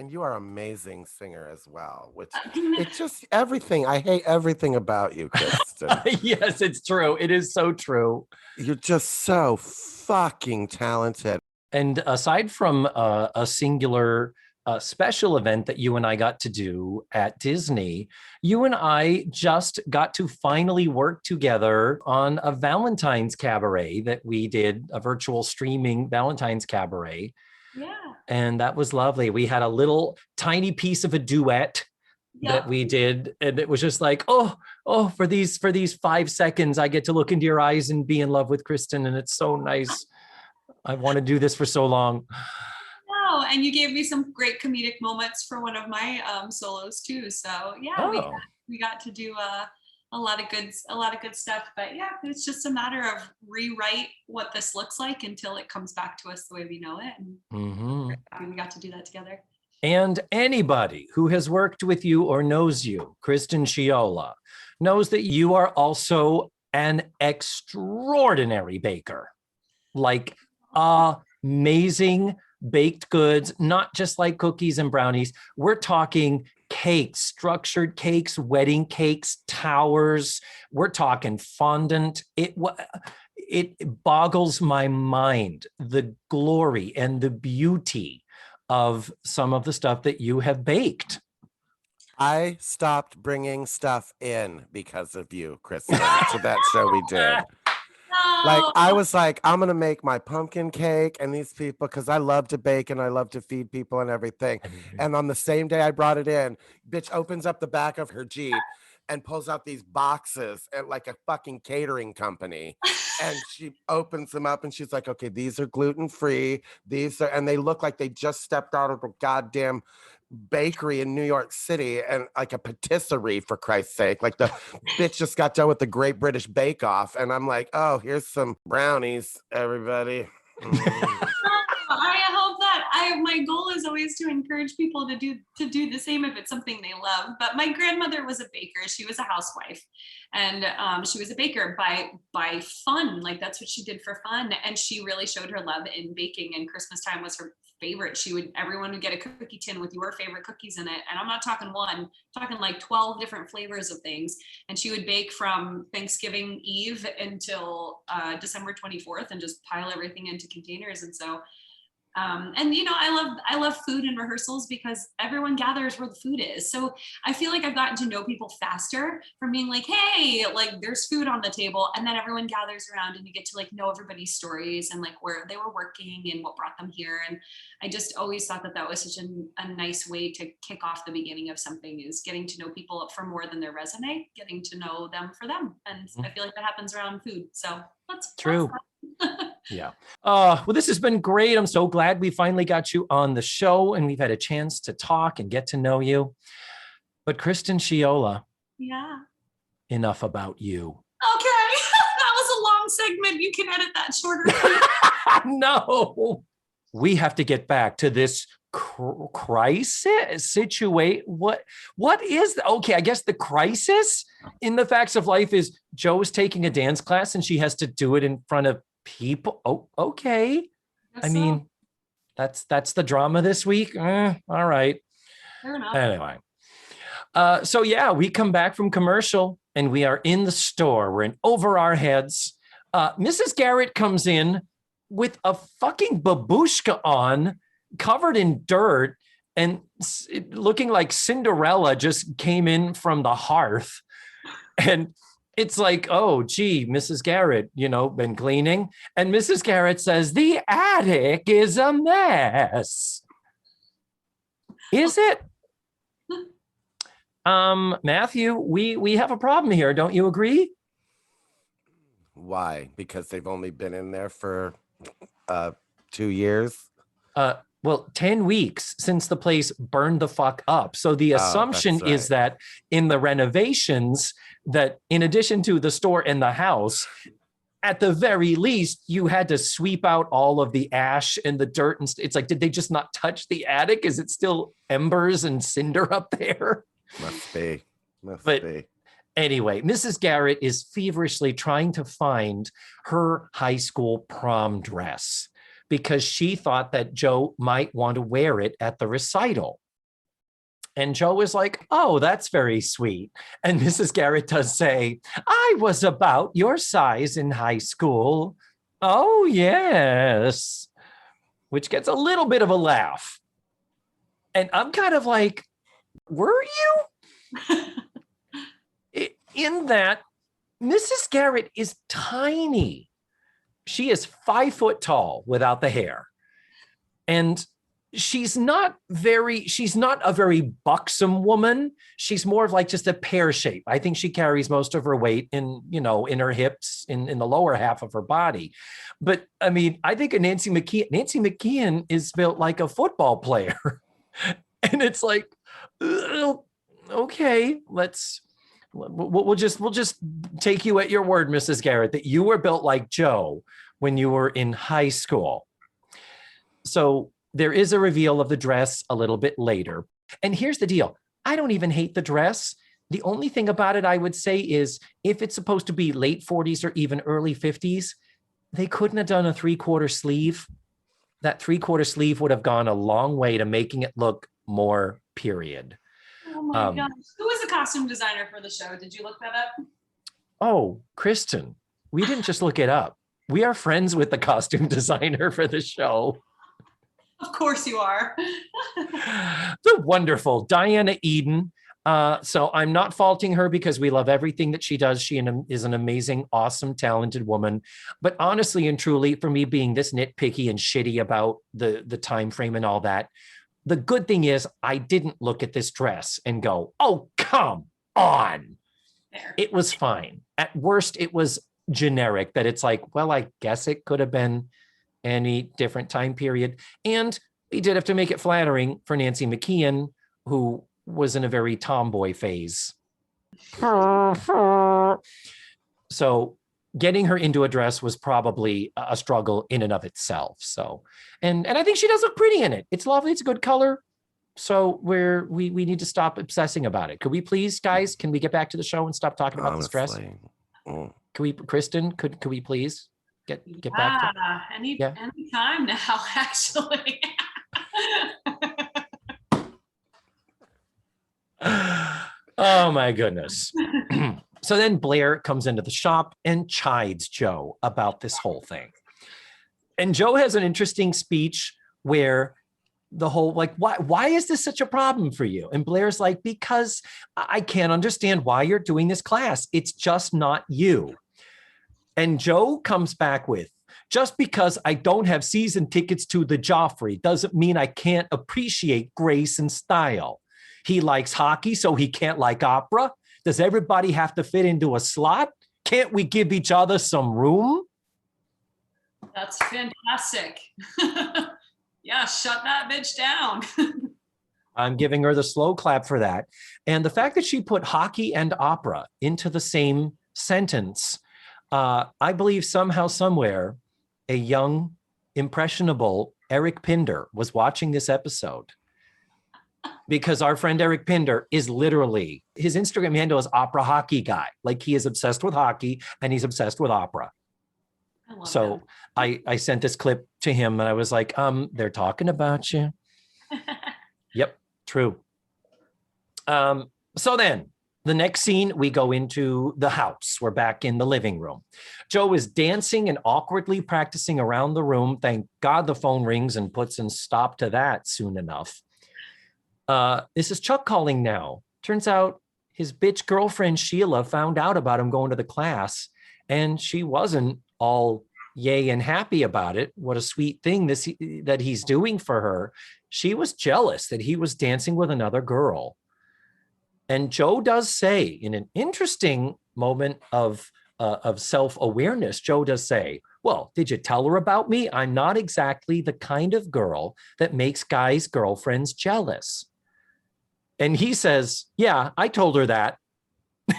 you are an amazing singer as well, which it's just everything. I hate everything about you, Kristen. Yes, it's true. It is so true. You're just so fucking talented. And aside from a singular special event that you and I got to do at Disney, you and I just got to finally work together on a Valentine's cabaret that we did, a virtual streaming Valentine's cabaret. yeah. And that was lovely. We had a little tiny piece of a duet that we did. And it was just like, oh, for these 5 seconds, I get to look into your eyes and be in love with Kristen. And it's so nice. I want to do this for so long. Oh, and you gave me some great comedic moments for one of my solos too. So yeah, we got to do a lot of good stuff. But yeah, it's just a matter of rewrite what this looks like until it comes back to us the way we know it. And we got to do that together. And anybody who has worked with you or knows you, Kristen Sheola, knows that you are also an extraordinary baker. Like amazing baked goods, not just like cookies and brownies. We're talking cakes, structured cakes, wedding cakes, towers. We're talking fondant. It boggles my mind, the glory and the beauty of some of the stuff that you have baked. I stopped bringing stuff in because of you, Kristen, to that show we did. Like, I was like, I'm going to make my pumpkin cake and these people, because I love to bake and I love to feed people and everything. And on the same day I brought it in, bitch opens up the back of her Jeep and pulls out these boxes at like a fucking catering company. And she opens them up and she's like, okay, these are gluten-free. And they look like they just stepped out of a goddamn bakery in New York City, and like a patisserie, for Christ's sake. Like the bitch just got done with the Great British Bake Off. And I'm like, oh, here's some brownies, everybody. I hope that my goal is always to encourage people to do the same if it's something they love. But my grandmother was a baker. She was a housewife, and she was a baker by fun. Like that's what she did for fun, and she really showed her love in baking. And Christmas time was her favorite. Everyone would get a cookie tin with your favorite cookies in it, and I'm not talking one, I'm talking like 12 different flavors of things. And she would bake from Thanksgiving Eve until December 24th, and just pile everything into containers. And so and I love food and rehearsals because everyone gathers where the food is. So I feel like I've gotten to know people faster from being like, hey, like there's food on the table, and then everyone gathers around and you get to like know everybody's stories and like where they were working and what brought them here. And I just always thought that was such a nice way to kick off the beginning of something, is getting to know people for more than their resume, getting to know them for them. And I feel like that happens around food. So that's true. Yeah. Well, this has been great. I'm so glad we finally got you on the show and we've had a chance to talk and get to know you. But Kristen Sheola, yeah, enough about you. Okay. That was a long segment. You can edit that shorter. No, we have to get back to this crisis situation. What is okay? I guess the crisis in the facts of life is Joe's taking a dance class and she has to do it in front of people. Oh, okay. I mean, that's the drama this week. All right. Fair enough. Anyway. So yeah, we come back from commercial and we are in the store. We're in over our heads. Mrs. Garrett comes in with a fucking babushka on, covered in dirt, and looking like Cinderella just came in from the hearth. And it's like, oh, gee, Mrs. Garrett, been cleaning. And Mrs. Garrett says, the attic is a mess. Is it? Matthew, we have a problem here. Don't you agree? Why? Because they've only been in there for 2 years? Well, 10 weeks since the place burned the fuck up. So the assumption is that in the renovations, that in addition to the store and the house, at the very least, you had to sweep out all of the ash and the dirt. And it's like, did they just not touch the attic? Is it still embers and cinder up there? Must be. Anyway, Mrs. Garrett is feverishly trying to find her high school prom dress because she thought that Joe might want to wear it at the recital. And Joe is like, oh, that's very sweet. And Mrs. Garrett does say, I was about your size in high school. Oh, yes. Which gets a little bit of a laugh. And I'm kind of like, were you? In that, Mrs. Garrett is tiny. She is 5 foot tall without the hair. And she's not a very buxom woman. She's more of like just a pear shape. I think she carries most of her weight in her hips, in the lower half of her body. But I mean, I think of Nancy McKeon. Nancy McKeon is built like a football player. And it's like, okay, we'll just take you at your word, Mrs. Garrett, that you were built like Joe when you were in high school. So there is a reveal of the dress a little bit later. And here's the deal. I don't even hate the dress. The only thing about it I would say is if it's supposed to be late 40s or even early 50s, they couldn't have done a 3/4 sleeve. That 3/4 sleeve would have gone a long way to making it look more period. Oh my gosh. Who was the costume designer for the show? Did you look that up? Oh, Kristen, we didn't just look it up. We are friends with the costume designer for the show. Of course you are. The wonderful Diana Eden. So I'm not faulting her because we love everything that she does. She is an amazing, awesome, talented woman. But honestly and truly, for me being this nitpicky and shitty about the time frame and all that, the good thing is I didn't look at this dress and go, oh, come on. There. It was fine. At worst, it was generic that it's like, well, I guess it could have been any different time period. And we did have to make it flattering for Nancy McKeon, who was in a very tomboy phase. So getting her into a dress was probably a struggle in and of itself. So, and I think she does look pretty in it. It's lovely. It's a good color. So we need to stop obsessing about it. Could we please, guys, can we get back to the show and stop talking about this dress? Mm. Could we, Kristen, could we please get back to any time now, actually. Oh my goodness. So then Blair comes into the shop and chides Joe about this whole thing. And Joe has an interesting speech where the whole, like, why is this such a problem for you? And Blair's like, because I can't understand why you're doing this class. It's just not you. And Joe comes back with, just because I don't have season tickets to the Joffrey doesn't mean I can't appreciate grace and style. He likes hockey, so he can't like opera. Does everybody have to fit into a slot? Can't we give each other some room? That's fantastic. Yeah, shut that bitch down. I'm giving her the slow clap for that. And the fact that she put hockey and opera into the same sentence, I believe somehow, somewhere, a young, impressionable Eric Pinder was watching this episode. Because our friend Eric Pinder is literally, his Instagram handle is Opera Hockey Guy. Like, he is obsessed with hockey and he's obsessed with opera. So I sent this clip to him and I was like, they're talking about you. Yep, true. So then the next scene, we go into the house. We're back in the living room. Joe is dancing and awkwardly practicing around the room. Thank God the phone rings and puts a stop to that soon enough. This is Chuck calling now. Turns out his bitch girlfriend Sheila found out about him going to the class, and she wasn't all yay and happy about it. What a sweet thing that he's doing for her. She was jealous that he was dancing with another girl. And Joe does say, in an interesting moment of self-awareness, Joe does say, well, did you tell her about me? I'm not exactly the kind of girl that makes guys' girlfriends jealous. And he says, yeah, I told her that.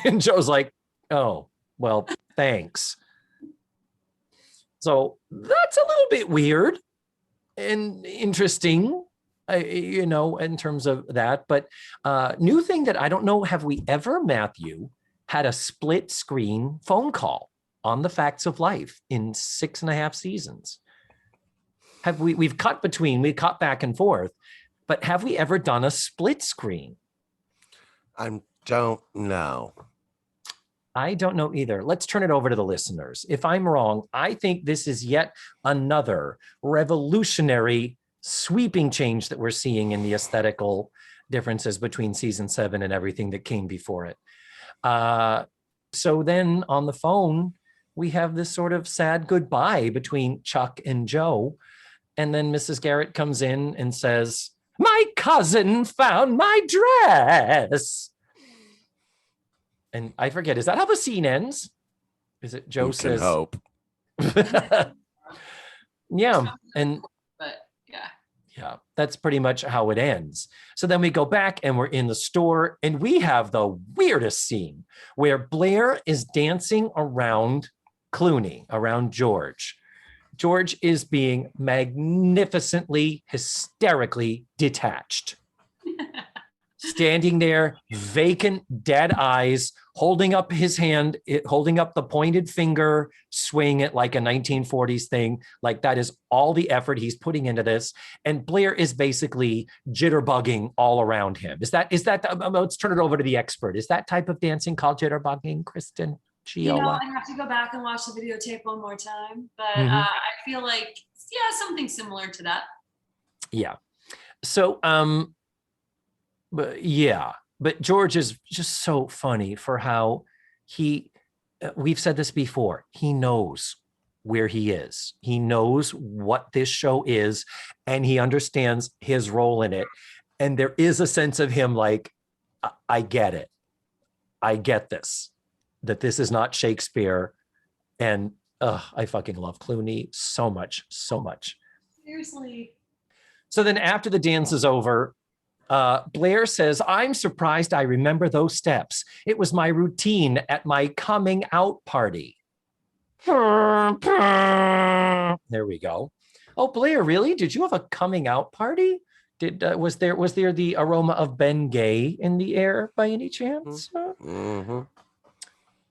And Joe's like, oh, well, thanks. So that's a little bit weird and interesting, in terms of that. But new thing that I don't know, have we ever, Matthew, had a split screen phone call on the Facts of Life in 6.5 seasons? We've cut back and forth, but have we ever done a split screen? I don't know. I don't know either. Let's turn it over to the listeners. If I'm wrong, I think this is yet another revolutionary, sweeping change that we're seeing in the aesthetical differences between season 7 and everything that came before it. So then on the phone, we have this sort of sad goodbye between Chuck and Joe. And then Mrs. Garrett comes in and says, my cousin found my dress. And I forget, is that how the scene ends? Is it Joe says? Hope. Yeah. And but yeah, that's pretty much how it ends. So then we go back and we're in the store and we have the weirdest scene where Blair is dancing around Clooney, around George. George is being magnificently, hysterically detached. Standing there, vacant, dead eyes, holding up his hand, holding up the pointed finger, swaying it like a 1940s thing. Like, that is all the effort he's putting into this. And Blair is basically jitterbugging all around him. Is that, let's turn it over to the expert. Is that type of dancing called jitterbugging, Kristen Sheola? I have to go back and watch the videotape one more time, but Mhm. I feel like, something similar to that. Yeah. So, but George is just so funny for how we've said this before, he knows where he is. He knows what this show is, and he understands his role in it. And there is a sense of him like, I get it. I get this, that this is not Shakespeare. And I fucking love Clooney so much, so much. Seriously. So then after the dance is over, Blair says, I'm surprised I remember those steps. It was my routine at my coming out party. There we go. Oh, Blair, really? Did you have a coming out party? Was there the aroma of Bengay in the air by any chance? Mm-hmm.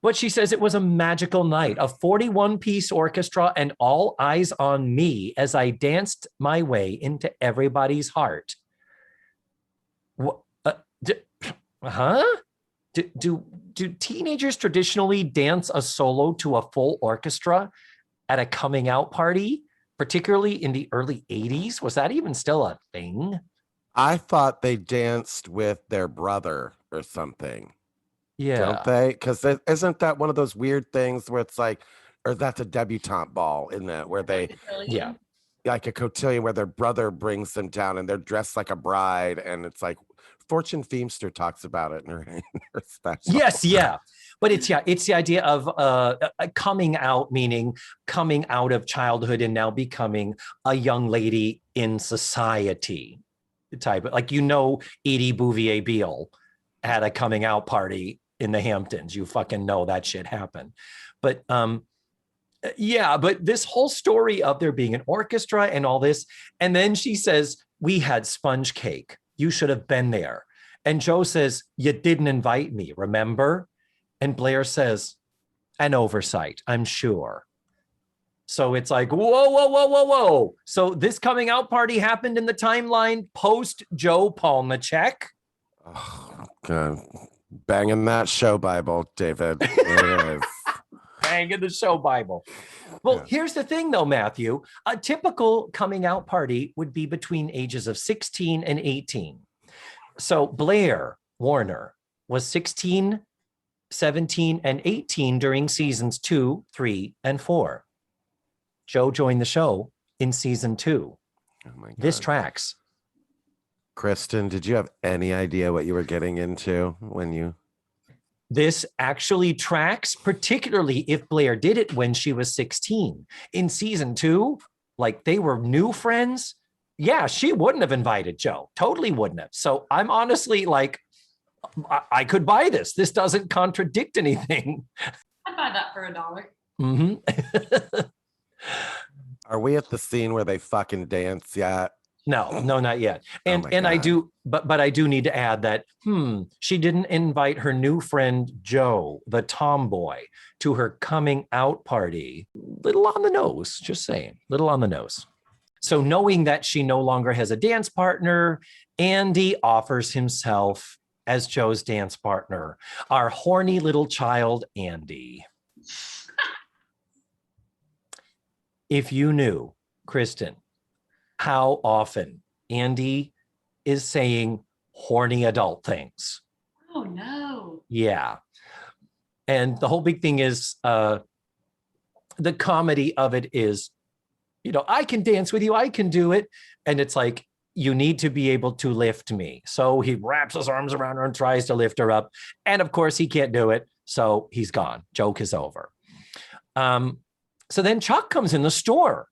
But she says it was a magical night, a 41-piece orchestra, and all eyes on me as I danced my way into everybody's heart. Huh? Do teenagers traditionally dance a solo to a full orchestra at a coming out party, particularly in the early 80s? Was that even still a thing? I thought they danced with their brother or something. Yeah. Don't they? Because isn't that one of those weird things where it's like, or that's a debutante ball, isn't it? Where they, Yeah. like a cotillion where their brother brings them down and they're dressed like a bride. And it's like, Fortune Feimster talks about it in her special. Yes, yeah. But it's the idea of coming out, meaning coming out of childhood and now becoming a young lady in society type. Like, Edie Bouvier Beale had a coming out party in the Hamptons. You fucking know that shit happened. But yeah, but this whole story of there being an orchestra and all this, and then she says, we had sponge cake. You should have been there. And Joe says, you didn't invite me, remember? And Blair says, an oversight, I'm sure. So it's like, whoa. So this coming out party happened in the timeline post Joe Palmachek. Oh, God. Banging that show Bible, David. It is. Banging the show Bible. Well, Yeah. Here's the thing, though, Matthew. A typical coming out party would be between ages of 16 and 18. So Blair Warner was 16, 17, and 18 during seasons 2, 3, and 4. Joe joined the show in season 2. Oh my God. This tracks. Kristen, did you have any idea what you were getting into when you... This actually tracks, particularly if Blair did it when she was 16. In season 2, like they were new friends. Yeah, she wouldn't have invited Joe. Totally wouldn't have. So I'm honestly like, I could buy this. This doesn't contradict anything. I'd buy that for $1. Mm-hmm. Are we at the scene where they fucking dance yet? No, not yet. And my and I God. do, but I do need to add that she didn't invite her new friend Joe, the tomboy, to her coming out party. Little on the nose, just saying, little on the nose. So knowing that she no longer has a dance partner, Andy offers himself as Joe's dance partner, our horny little child, Andy. If you knew, Kristen, how often Andy is saying horny adult things. Oh, no. Yeah. And the whole big thing is the comedy of it is, I can dance with you. I can do it. And it's like, you need to be able to lift me. So he wraps his arms around her and tries to lift her up. And of course, he can't do it. So he's gone. Joke is over. So then Chuck comes in the store.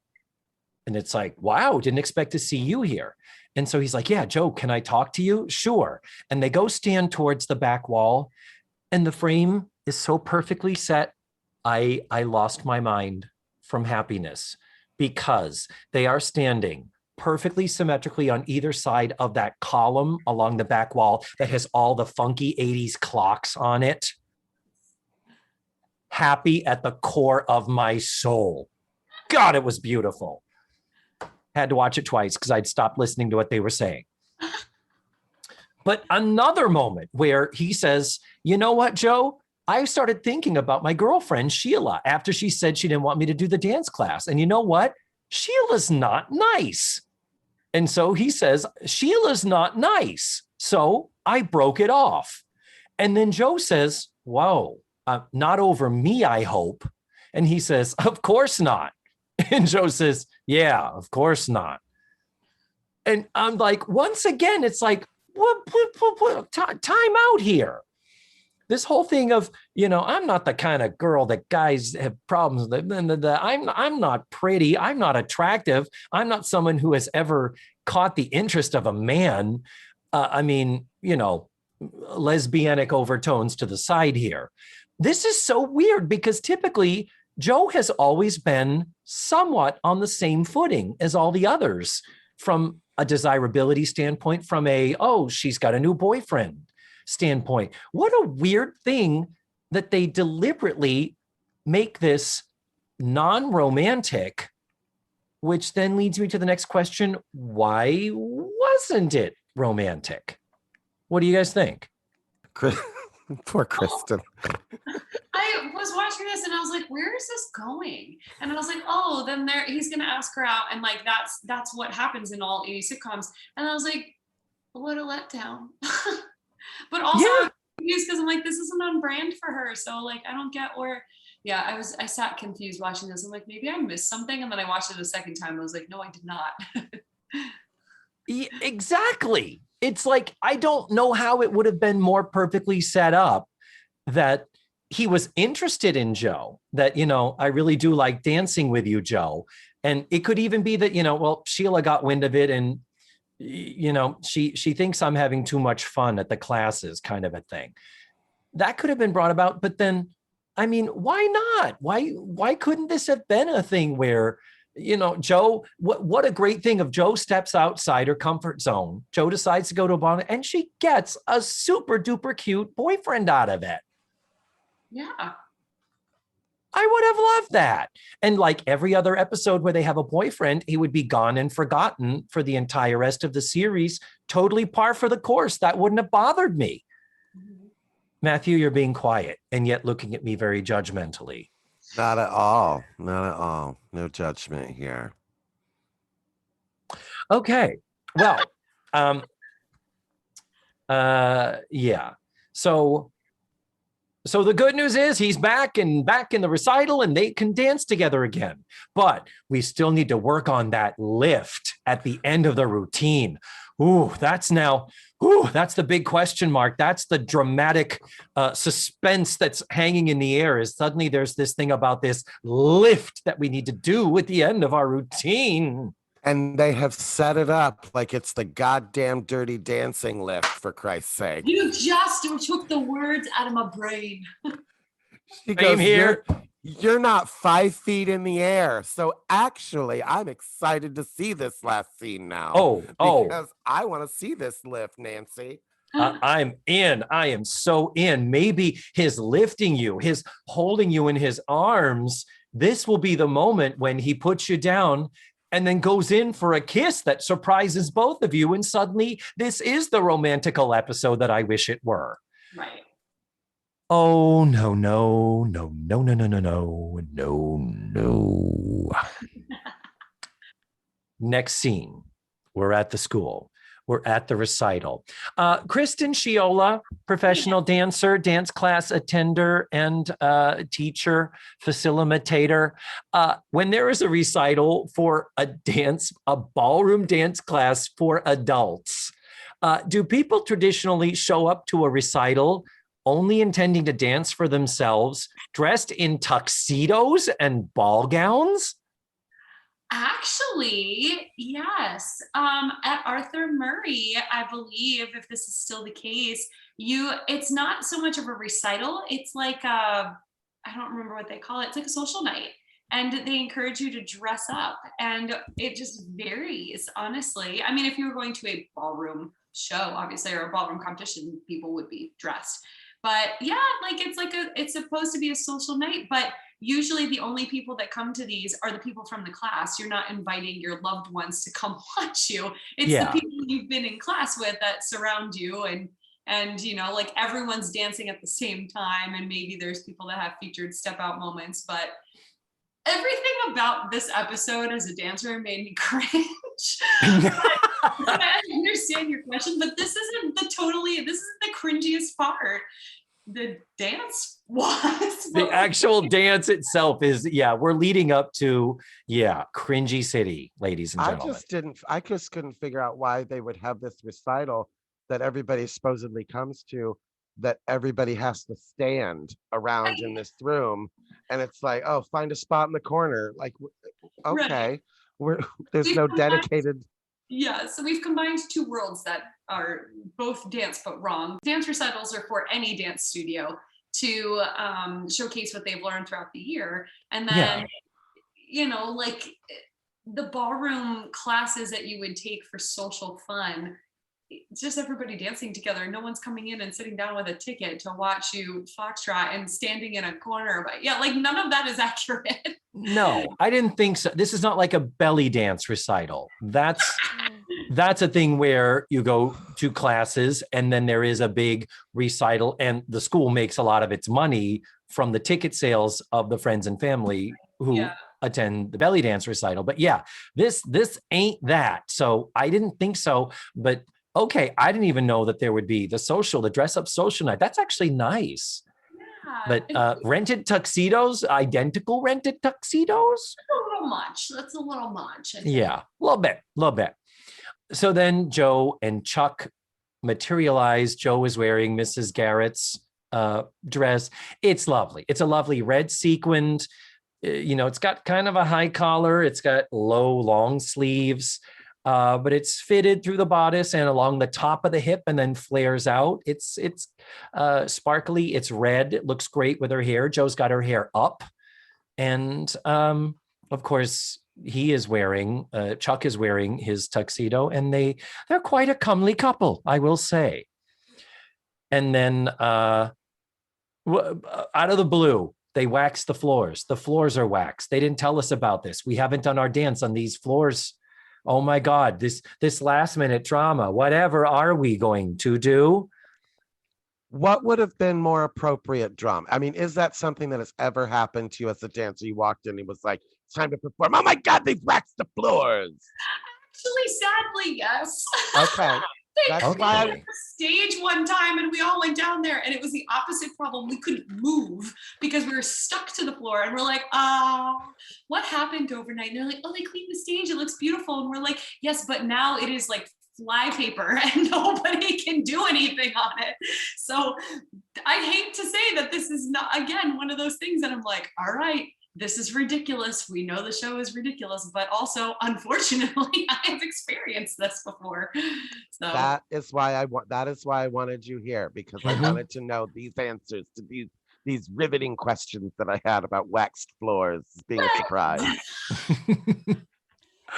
And it's like, wow, didn't expect to see you here. And so he's like, yeah, Joe, can I talk to you? Sure. And they go stand towards the back wall. And the frame is so perfectly set. I lost my mind from happiness because they are standing perfectly symmetrically on either side of that column along the back wall that has all the funky 80s clocks on it. Happy at the core of my soul. God, it was beautiful. Had to watch it twice because I'd stopped listening to what they were saying. But another moment where he says, you know what, Joe? I started thinking about my girlfriend, Sheila, after she said she didn't want me to do the dance class. And you know what? Sheila's not nice. And so he says, Sheila's not nice. So I broke it off. And then Joe says, whoa, not over me, I hope. And he says, of course not. And Joe says, yeah, of course not. And I'm like, once again, it's like, what time out here. This whole thing of, I'm not the kind of girl that guys have problems with. I'm not pretty. I'm not attractive. I'm not someone who has ever caught the interest of a man. Lesbianic overtones to the side here. This is so weird because typically, Joe has always been somewhat on the same footing as all the others from a desirability standpoint, from a, oh, she's got a new boyfriend standpoint. What a weird thing that they deliberately make this non-romantic, which then leads me to the next question. Why wasn't it romantic? What do you guys think? Poor Kristen. I was watching this and I was like, where is this going? And I was like, oh, then he's gonna ask her out, and like that's what happens in all 80s sitcoms. And I was like, what a letdown. But also I'm confused because I'm like, this isn't on brand for her. So like I don't get where. Yeah, I sat confused watching this. I'm like, maybe I missed something. And then I watched it a second time. I was like, no, I did not. Yeah, exactly. It's like, I don't know how it would have been more perfectly set up that he was interested in Joe, that, I really do like dancing with you, Joe. And it could even be that, well, Sheila got wind of it and, she thinks I'm having too much fun at the classes, kind of a thing. That could have been brought about. But then, I mean, why not? Why couldn't this have been a thing where, Joe, what a great thing if Joe steps outside her comfort zone. Joe decides to go to a bar and she gets a super duper cute boyfriend out of it. Yeah. I would have loved that. And like every other episode where they have a boyfriend, he would be gone and forgotten for the entire rest of the series. Totally par for the course. That wouldn't have bothered me. Mm-hmm. Matthew, you're being quiet and yet looking at me very judgmentally. Not at all. Not at all. No judgment here. Okay. Well, yeah. So the good news is he's back in the recital and they can dance together again. But we still need to work on that lift at the end of the routine. That's the big question mark. That's the dramatic suspense that's hanging in the air, is suddenly there's this thing about this lift that we need to do at the end of our routine. And they have set it up like it's the goddamn Dirty Dancing lift, for Christ's sake. You just took the words out of my brain. She Same here. You're not 5 feet in the air. So actually, I'm excited to see this last scene now. Because I want to see this lift, Nancy. I'm in. I am so in. Maybe his lifting you, his holding you in his arms. This will be the moment when he puts you down and then goes in for a kiss that surprises both of you. And suddenly this is the romantical episode that I wish it were. Right. Oh, no. Next scene, we're at the school. We're at the recital. Kristen Sheola, professional dancer, dance class attender, and teacher, facilitator. When there is a recital for a ballroom dance class for adults, do people traditionally show up to a recital only intending to dance for themselves, dressed in tuxedos and ball gowns? Actually, yes. At Arthur Murray, I believe, if this is still the case, it's not so much of a recital. It's like I don't remember what they call it. It's like a social night. And they encourage you to dress up. And it just varies, honestly. I mean, if you were going to a ballroom show, obviously, or a ballroom competition, people would be dressed. But yeah, like it's supposed to be a social night, but usually the only people that come to these are the people from the class. You're not inviting your loved ones to come watch you. It's the people you've been in class with that surround you, and like everyone's dancing at the same time, and maybe there's people that have featured step out moments, but everything about this episode as a dancer made me cringe. I understand your question, but this isn't the cringiest part. The dance was. The actual dance itself is, we're leading up to, cringy city, ladies and gentlemen. I just couldn't figure out why they would have this recital that everybody supposedly comes to, that everybody has to stand around in this room. And it's like, oh, find a spot in the corner. Like, okay, there's no dedicated. Yeah, so we've combined two worlds that are both dance but wrong. Dance recitals are for any dance studio to showcase what they've learned throughout the year. And then, like the ballroom classes that you would take for social fun, it's just everybody dancing together. No one's coming in and sitting down with a ticket to watch you foxtrot and standing in a corner. But yeah, like none of that is accurate. No, I didn't think so. This is not like a belly dance recital. That's a thing where you go to classes and then there is a big recital, and the school makes a lot of its money from the ticket sales of the friends and family who attend the belly dance recital. But yeah, this ain't that. So I didn't think so, but okay, I didn't even know that there would be the dress up social night. That's actually nice. Yeah. But rented tuxedos, identical rented tuxedos? A little much. That's a little much. Yeah, a little bit. So then Joe and Chuck materialize. Joe is wearing Mrs. Garrett's dress. It's lovely. It's a lovely red sequined, it's got kind of a high collar. It's got low, long sleeves. But it's fitted through the bodice and along the top of the hip and then flares out. It's sparkly. It's red. It looks great with her hair. Joe's got her hair up. And of course, Chuck is wearing his tuxedo, and they're quite a comely couple, I will say. And then out of the blue, they wax the floors. The floors are waxed. They didn't tell us about this. We haven't done our dance on these floors. Oh my God, this last minute drama. Whatever are we going to do? What would have been more appropriate drama? I mean, is that something that has ever happened to you as a dancer? You walked in and it was like, it's time to perform. Oh my God, they've waxed the floors. Actually, sadly, yes. Okay. That's why I stage one time and we all went down there, and it was the opposite problem. We couldn't move because we were stuck to the floor, and we're like, what happened overnight? And they're like, oh, they cleaned the stage. It looks beautiful. And we're like, yes, but now it is like fly paper and nobody can do anything on it. So I hate to say that this is not, again, one of those things that I'm like, all right, this is ridiculous. We know the show is ridiculous, but also, unfortunately, I have experienced this before. So that is why I wanted you here, because I wanted to know these answers to these riveting questions that I had about waxed floors being a surprise.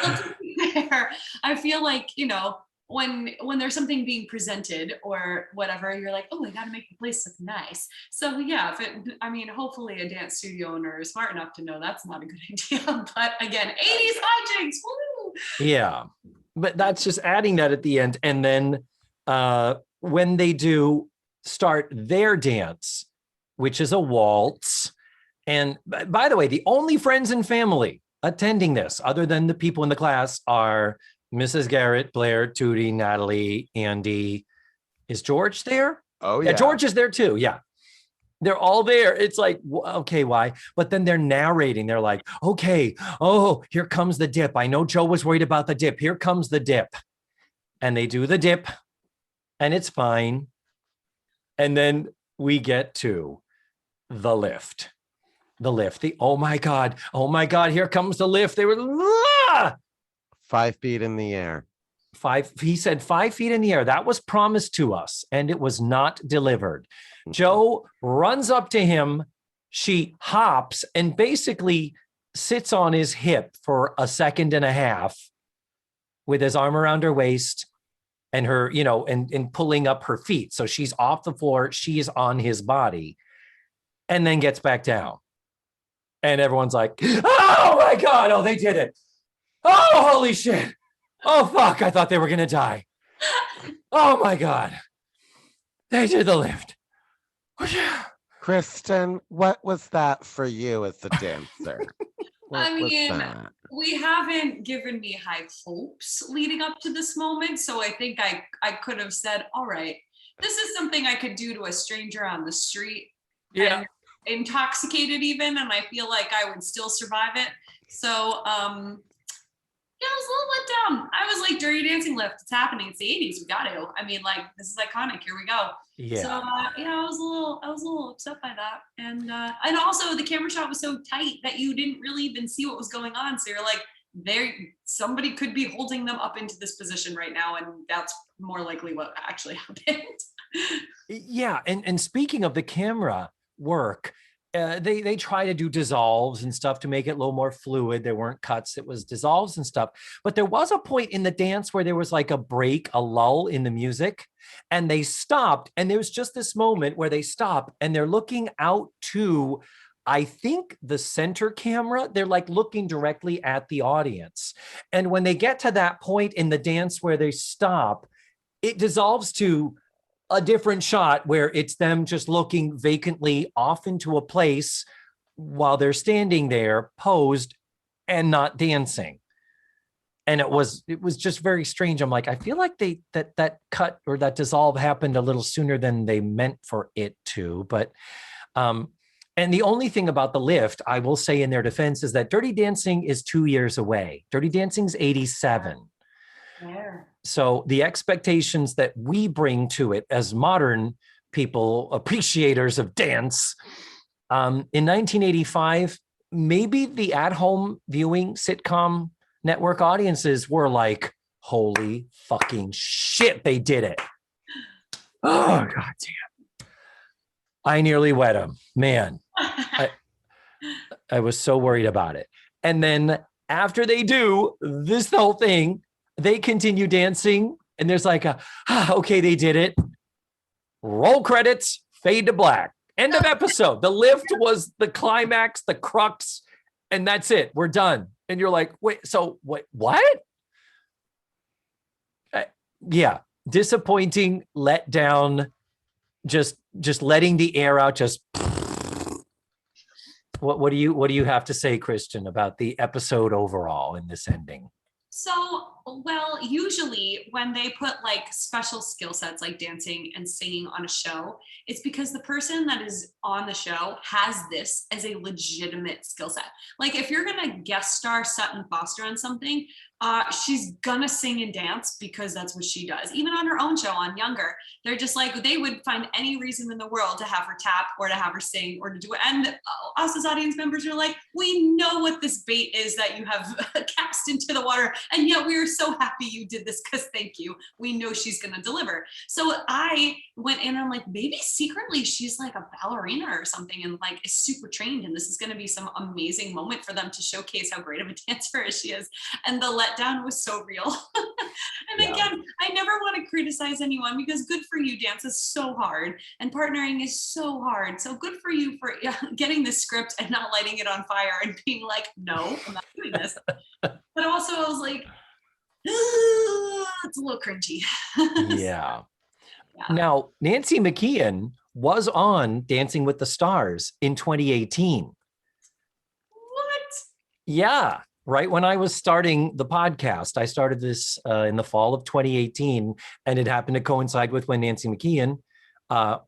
Well, to be fair, I feel like, when there's something being presented or whatever, you're like, oh, I got to make the place look nice. So yeah, hopefully a dance studio owner is smart enough to know that's not a good idea. But again, 80s hijinks, woo! Yeah, but that's just adding that at the end. And then when they do start their dance, which is a waltz. And by the way, the only friends and family attending this, other than the people in the class, are Mrs. Garrett, Blair, Tootie, Natalie, Andy. Is George there? Oh, yeah. George is there too. Yeah. They're all there. It's like, okay, why? But then they're narrating. They're like, okay, oh, here comes the dip. I know Joe was worried about the dip. Here comes the dip. And they do the dip, and it's fine. And then we get to the lift. Oh my God, here comes the lift. They were 5 feet in the air. He said 5 feet in the air. That was promised to us, and it was not delivered. Joe runs up to him. She hops and basically sits on his hip for a second and a half with his arm around her waist and her, and pulling up her feet. So she's off the floor. She is on his body, and then gets back down. And everyone's like, oh my God. Oh, they did it. Oh, holy shit. Oh, fuck. I thought they were going to die. Oh, my God. They did the lift. Kristen, what was that for you as a dancer? We haven't given me high hopes leading up to this moment. So I think I could have said, all right, this is something I could do to a stranger on the street. Yeah. Intoxicated even, and I feel like I would still survive it. So yeah, I was a little let down. I was like, Dirty Dancing lift, it's happening. It's the 80s. We got to. This is iconic. Here we go. Yeah. So I was a little upset by that, and also the camera shot was so tight that you didn't really even see what was going on. So you're like, somebody could be holding them up into this position right now, and that's more likely what actually happened. Yeah, and speaking of the camera, work. They try to do dissolves and stuff to make it a little more fluid. There weren't cuts, it was dissolves and stuff. But there was a point in the dance where there was like a break, a lull in the music, and they stopped. And there was just this moment where they stop and they're looking out to, I think, the center camera. They're like looking directly at the audience. And when they get to that point in the dance where they stop, it dissolves to a different shot where it's them just looking vacantly off into a place while they're standing there posed and not dancing. And it was just very strange. I'm like, I feel like that cut or that dissolve happened a little sooner than they meant for it to. But and the only thing about the lift, I will say in their defense, is that Dirty Dancing is 2 years away. Dirty Dancing's 87. There. So the expectations that we bring to it as modern people, appreciators of dance, in 1985, maybe the at-home viewing sitcom network audiences were like, holy fucking shit, they did it. Oh, God damn. I nearly wet him. Man, I was so worried about it. And then after they do this whole thing, they continue dancing and there's like okay, they did it. Roll credits, fade to black. End of episode. The lift was the climax, the crux, and that's it. We're done. And you're like, wait, so what? Yeah, disappointing, let down, just letting the air out, just what do you have to say, Kristen, about the episode overall in this ending? So, well, usually when they put like special skill sets like dancing and singing on a show, it's because the person that is on the show has this as a legitimate skill set. Like if you're going to guest star Sutton Foster on something, she's gonna sing and dance because that's what she does. Even on her own show on Younger, they're just like, they would find any reason in the world to have her tap or to have her sing or to do it. And us as audience members are like, we know what this bait is that you have cast into the water. And yet we are so happy you did this because thank you. We know she's gonna deliver. So I went in and I'm like, maybe secretly she's like a ballerina or something and like is super trained. And this is gonna be some amazing moment for them to showcase how great of a dancer she is. And the letdown was so real. And again, I never want to criticize anyone because good for you. Dance is so hard and partnering is so hard. So good for you for getting the script and not lighting it on fire and being like, no, I'm not doing this. But also I was like, it's a little cringy. Yeah. Now, Nancy McKeon was on Dancing with the Stars in 2018. What? Yeah. Right when I was starting the podcast, I started this in the fall of 2018, and it happened to coincide with when Nancy McKeon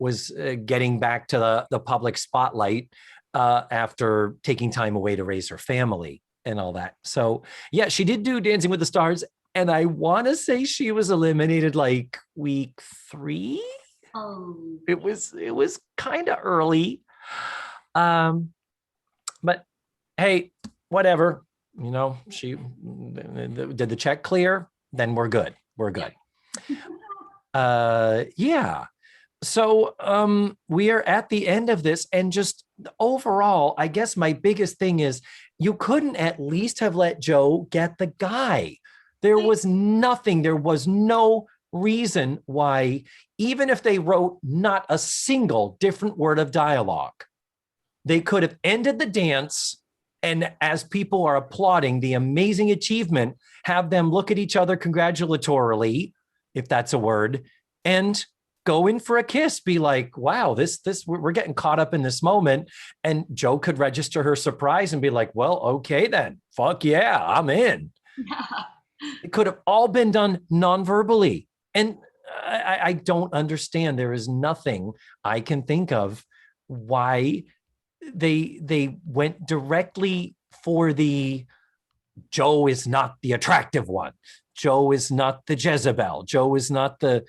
was getting back to the public spotlight after taking time away to raise her family and all that. So yeah, she did do Dancing with the Stars, and I want to say she was eliminated like week 3. Oh, it was kind of early, but hey, whatever. You know, she did the check clear, then we're good. We're good. Yeah. So we are at the end of this, and just overall, I guess my biggest thing is you couldn't at least have let Joe get the guy. There was nothing, there was no reason why, even if they wrote not a single different word of dialogue, they could have ended the dance. And as people are applauding the amazing achievement, have them look at each other congratulatorily, if that's a word, and go in for a kiss. Be like, wow, we're getting caught up in this moment. And Joe could register her surprise and be like, well, okay, then fuck yeah, I'm in. It could have all been done non-verbally. And I don't understand. There is nothing I can think of why they went directly for the Joe is not the attractive one. Joe is not the Jezebel. Joe is not the,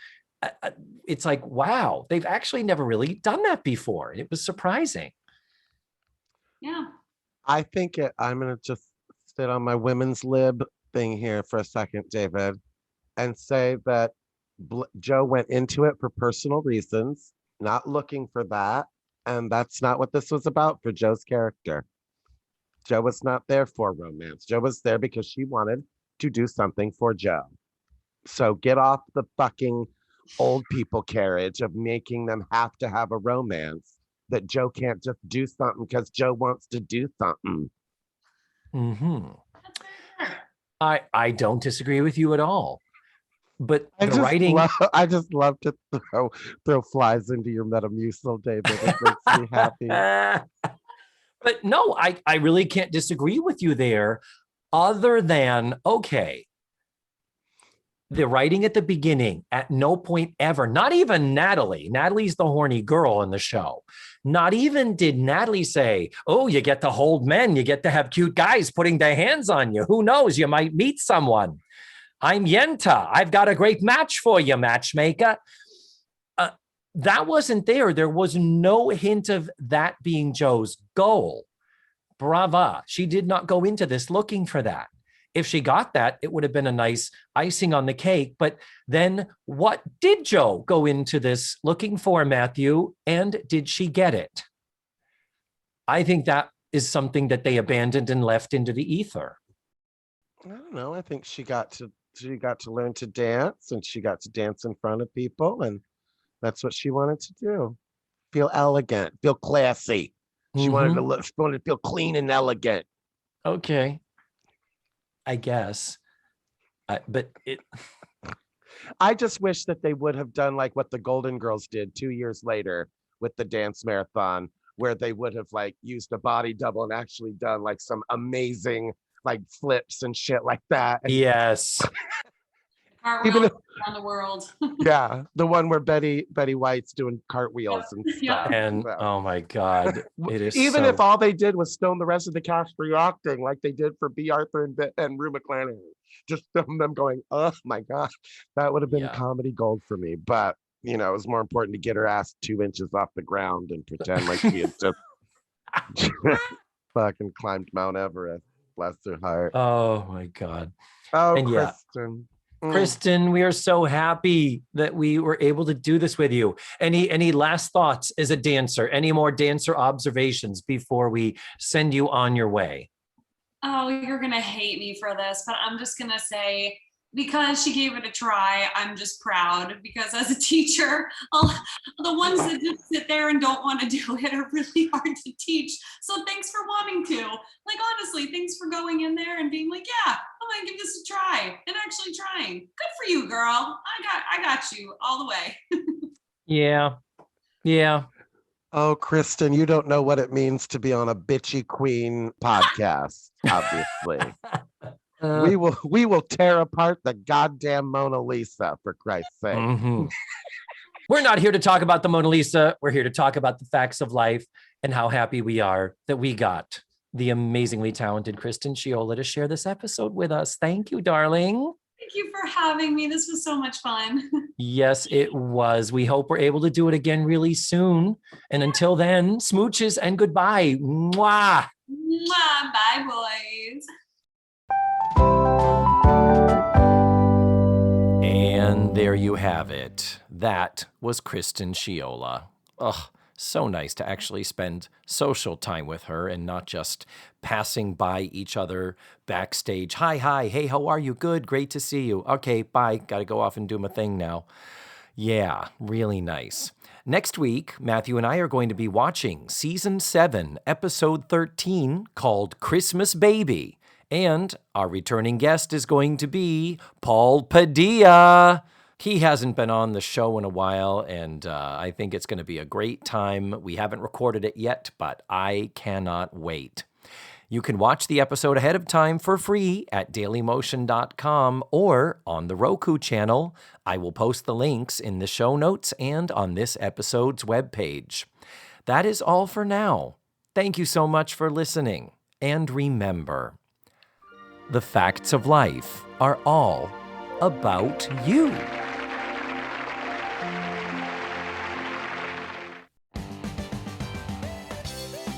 it's like, wow, they've actually never really done that before. It was surprising. yeah. I think I'm going to just sit on my women's lib thing here for a second, David, and say that Joe went into it for personal reasons, not looking for that. And that's not what this was about for Joe's character. Joe was not there for romance. Joe was there because she wanted to do something for Joe. So get off the fucking old people carriage of making them have to have a romance that Joe can't just do something because Joe wants to do something. Mm-hmm. I don't disagree with you at all. But the writing, I just love to throw flies into your Metamucil, David. It makes me happy. but no, I really can't disagree with you there, other than, okay, the writing at the beginning, at no point ever, not even Natalie's the horny girl in the show. Not even did Natalie say, oh, you get to hold men, you get to have cute guys putting their hands on you. Who knows? You might meet someone. I'm Yenta. I've got a great match for you, matchmaker. That wasn't there. There was no hint of that being Joe's goal. Brava. She did not go into this looking for that. If she got that, it would have been a nice icing on the cake. But then what did Joe go into this looking for, Matthew? And did she get it? I think that is something that they abandoned and left into the ether. I don't know. I think she got to learn to dance, and she got to dance in front of people, and that's what she wanted to do. Feel elegant, feel classy. She wanted to feel clean and elegant. Okay. I guess. But I just wish that they would have done like what the Golden Girls did 2 years later with the dance marathon, where they would have like used a body double and actually done like some amazing like flips and shit like that. yes. Cartwheels around the world. Yeah, the one where Betty White's doing cartwheels and stuff. Yeah. And oh my God, it is even so... if all they did was film the rest of the cast reacting like they did for B. Arthur and Rue McClanahan, just film them going, oh my God, that would have been comedy gold for me. But you know, it was more important to get her ass 2 inches off the ground and pretend like she had just fucking climbed Mount Everest. Bless her heart. Oh my God. Oh, and Kristen. Kristen, we are so happy that we were able to do this with you. Any last thoughts as a dancer? Any more dancer observations before we send you on your way? Oh, you're going to hate me for this, but I'm just going to say, because she gave it a try, I'm just proud, because as a teacher, the ones that just sit there and don't want to do it are really hard to teach. So thanks for wanting to. Like, honestly, thanks for going in there and being like, yeah, I'm going to give this a try, and actually trying. Good for you, girl. I got you all the way. Yeah. Oh, Kristen, you don't know what it means to be on a bitchy queen podcast, obviously. We will tear apart the goddamn Mona Lisa, for Christ's sake. Mm-hmm. We're not here to talk about the Mona Lisa. We're here to talk about the facts of life and how happy we are that we got the amazingly talented Kristen Sheola to share this episode with us. Thank you, darling. Thank you for having me. This was so much fun. Yes, it was. We hope we're able to do it again really soon. And until then, smooches and goodbye. Mwah. Mwah. Bye, boys. And there you have it. That was Kristen Sheola. Ugh, so nice to actually spend social time with her and not just passing by each other backstage. Hi, hey, how are you? Good, great to see you. Okay, bye. Gotta go off and do my thing now. Yeah, really nice. Next week, Matthew and I are going to be watching Season 7, Episode 13, called Christmas Baby. And our returning guest is going to be Paul Padilla. He hasn't been on the show in a while, and I think it's going to be a great time. We haven't recorded it yet, but I cannot wait. You can watch the episode ahead of time for free at dailymotion.com or on the Roku channel. I will post the links in the show notes and on this episode's webpage. That is all for now. Thank you so much for listening. And remember, the facts of life are all about you.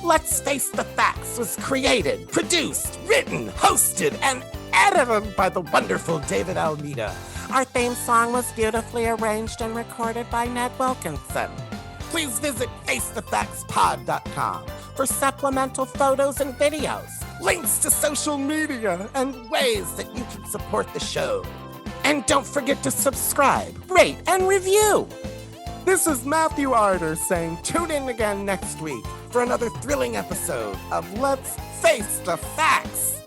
Let's Face the Facts was created, produced, written, hosted, and edited by the wonderful David Almeida. Our theme song was beautifully arranged and recorded by Ned Wilkinson. please visit FaceTheFactsPod.com for supplemental photos and videos, links to social media, and ways that you can support the show. And don't forget to subscribe, rate, and review. This is Matthew Arder saying tune in again next week for another thrilling episode of Let's Face the Facts.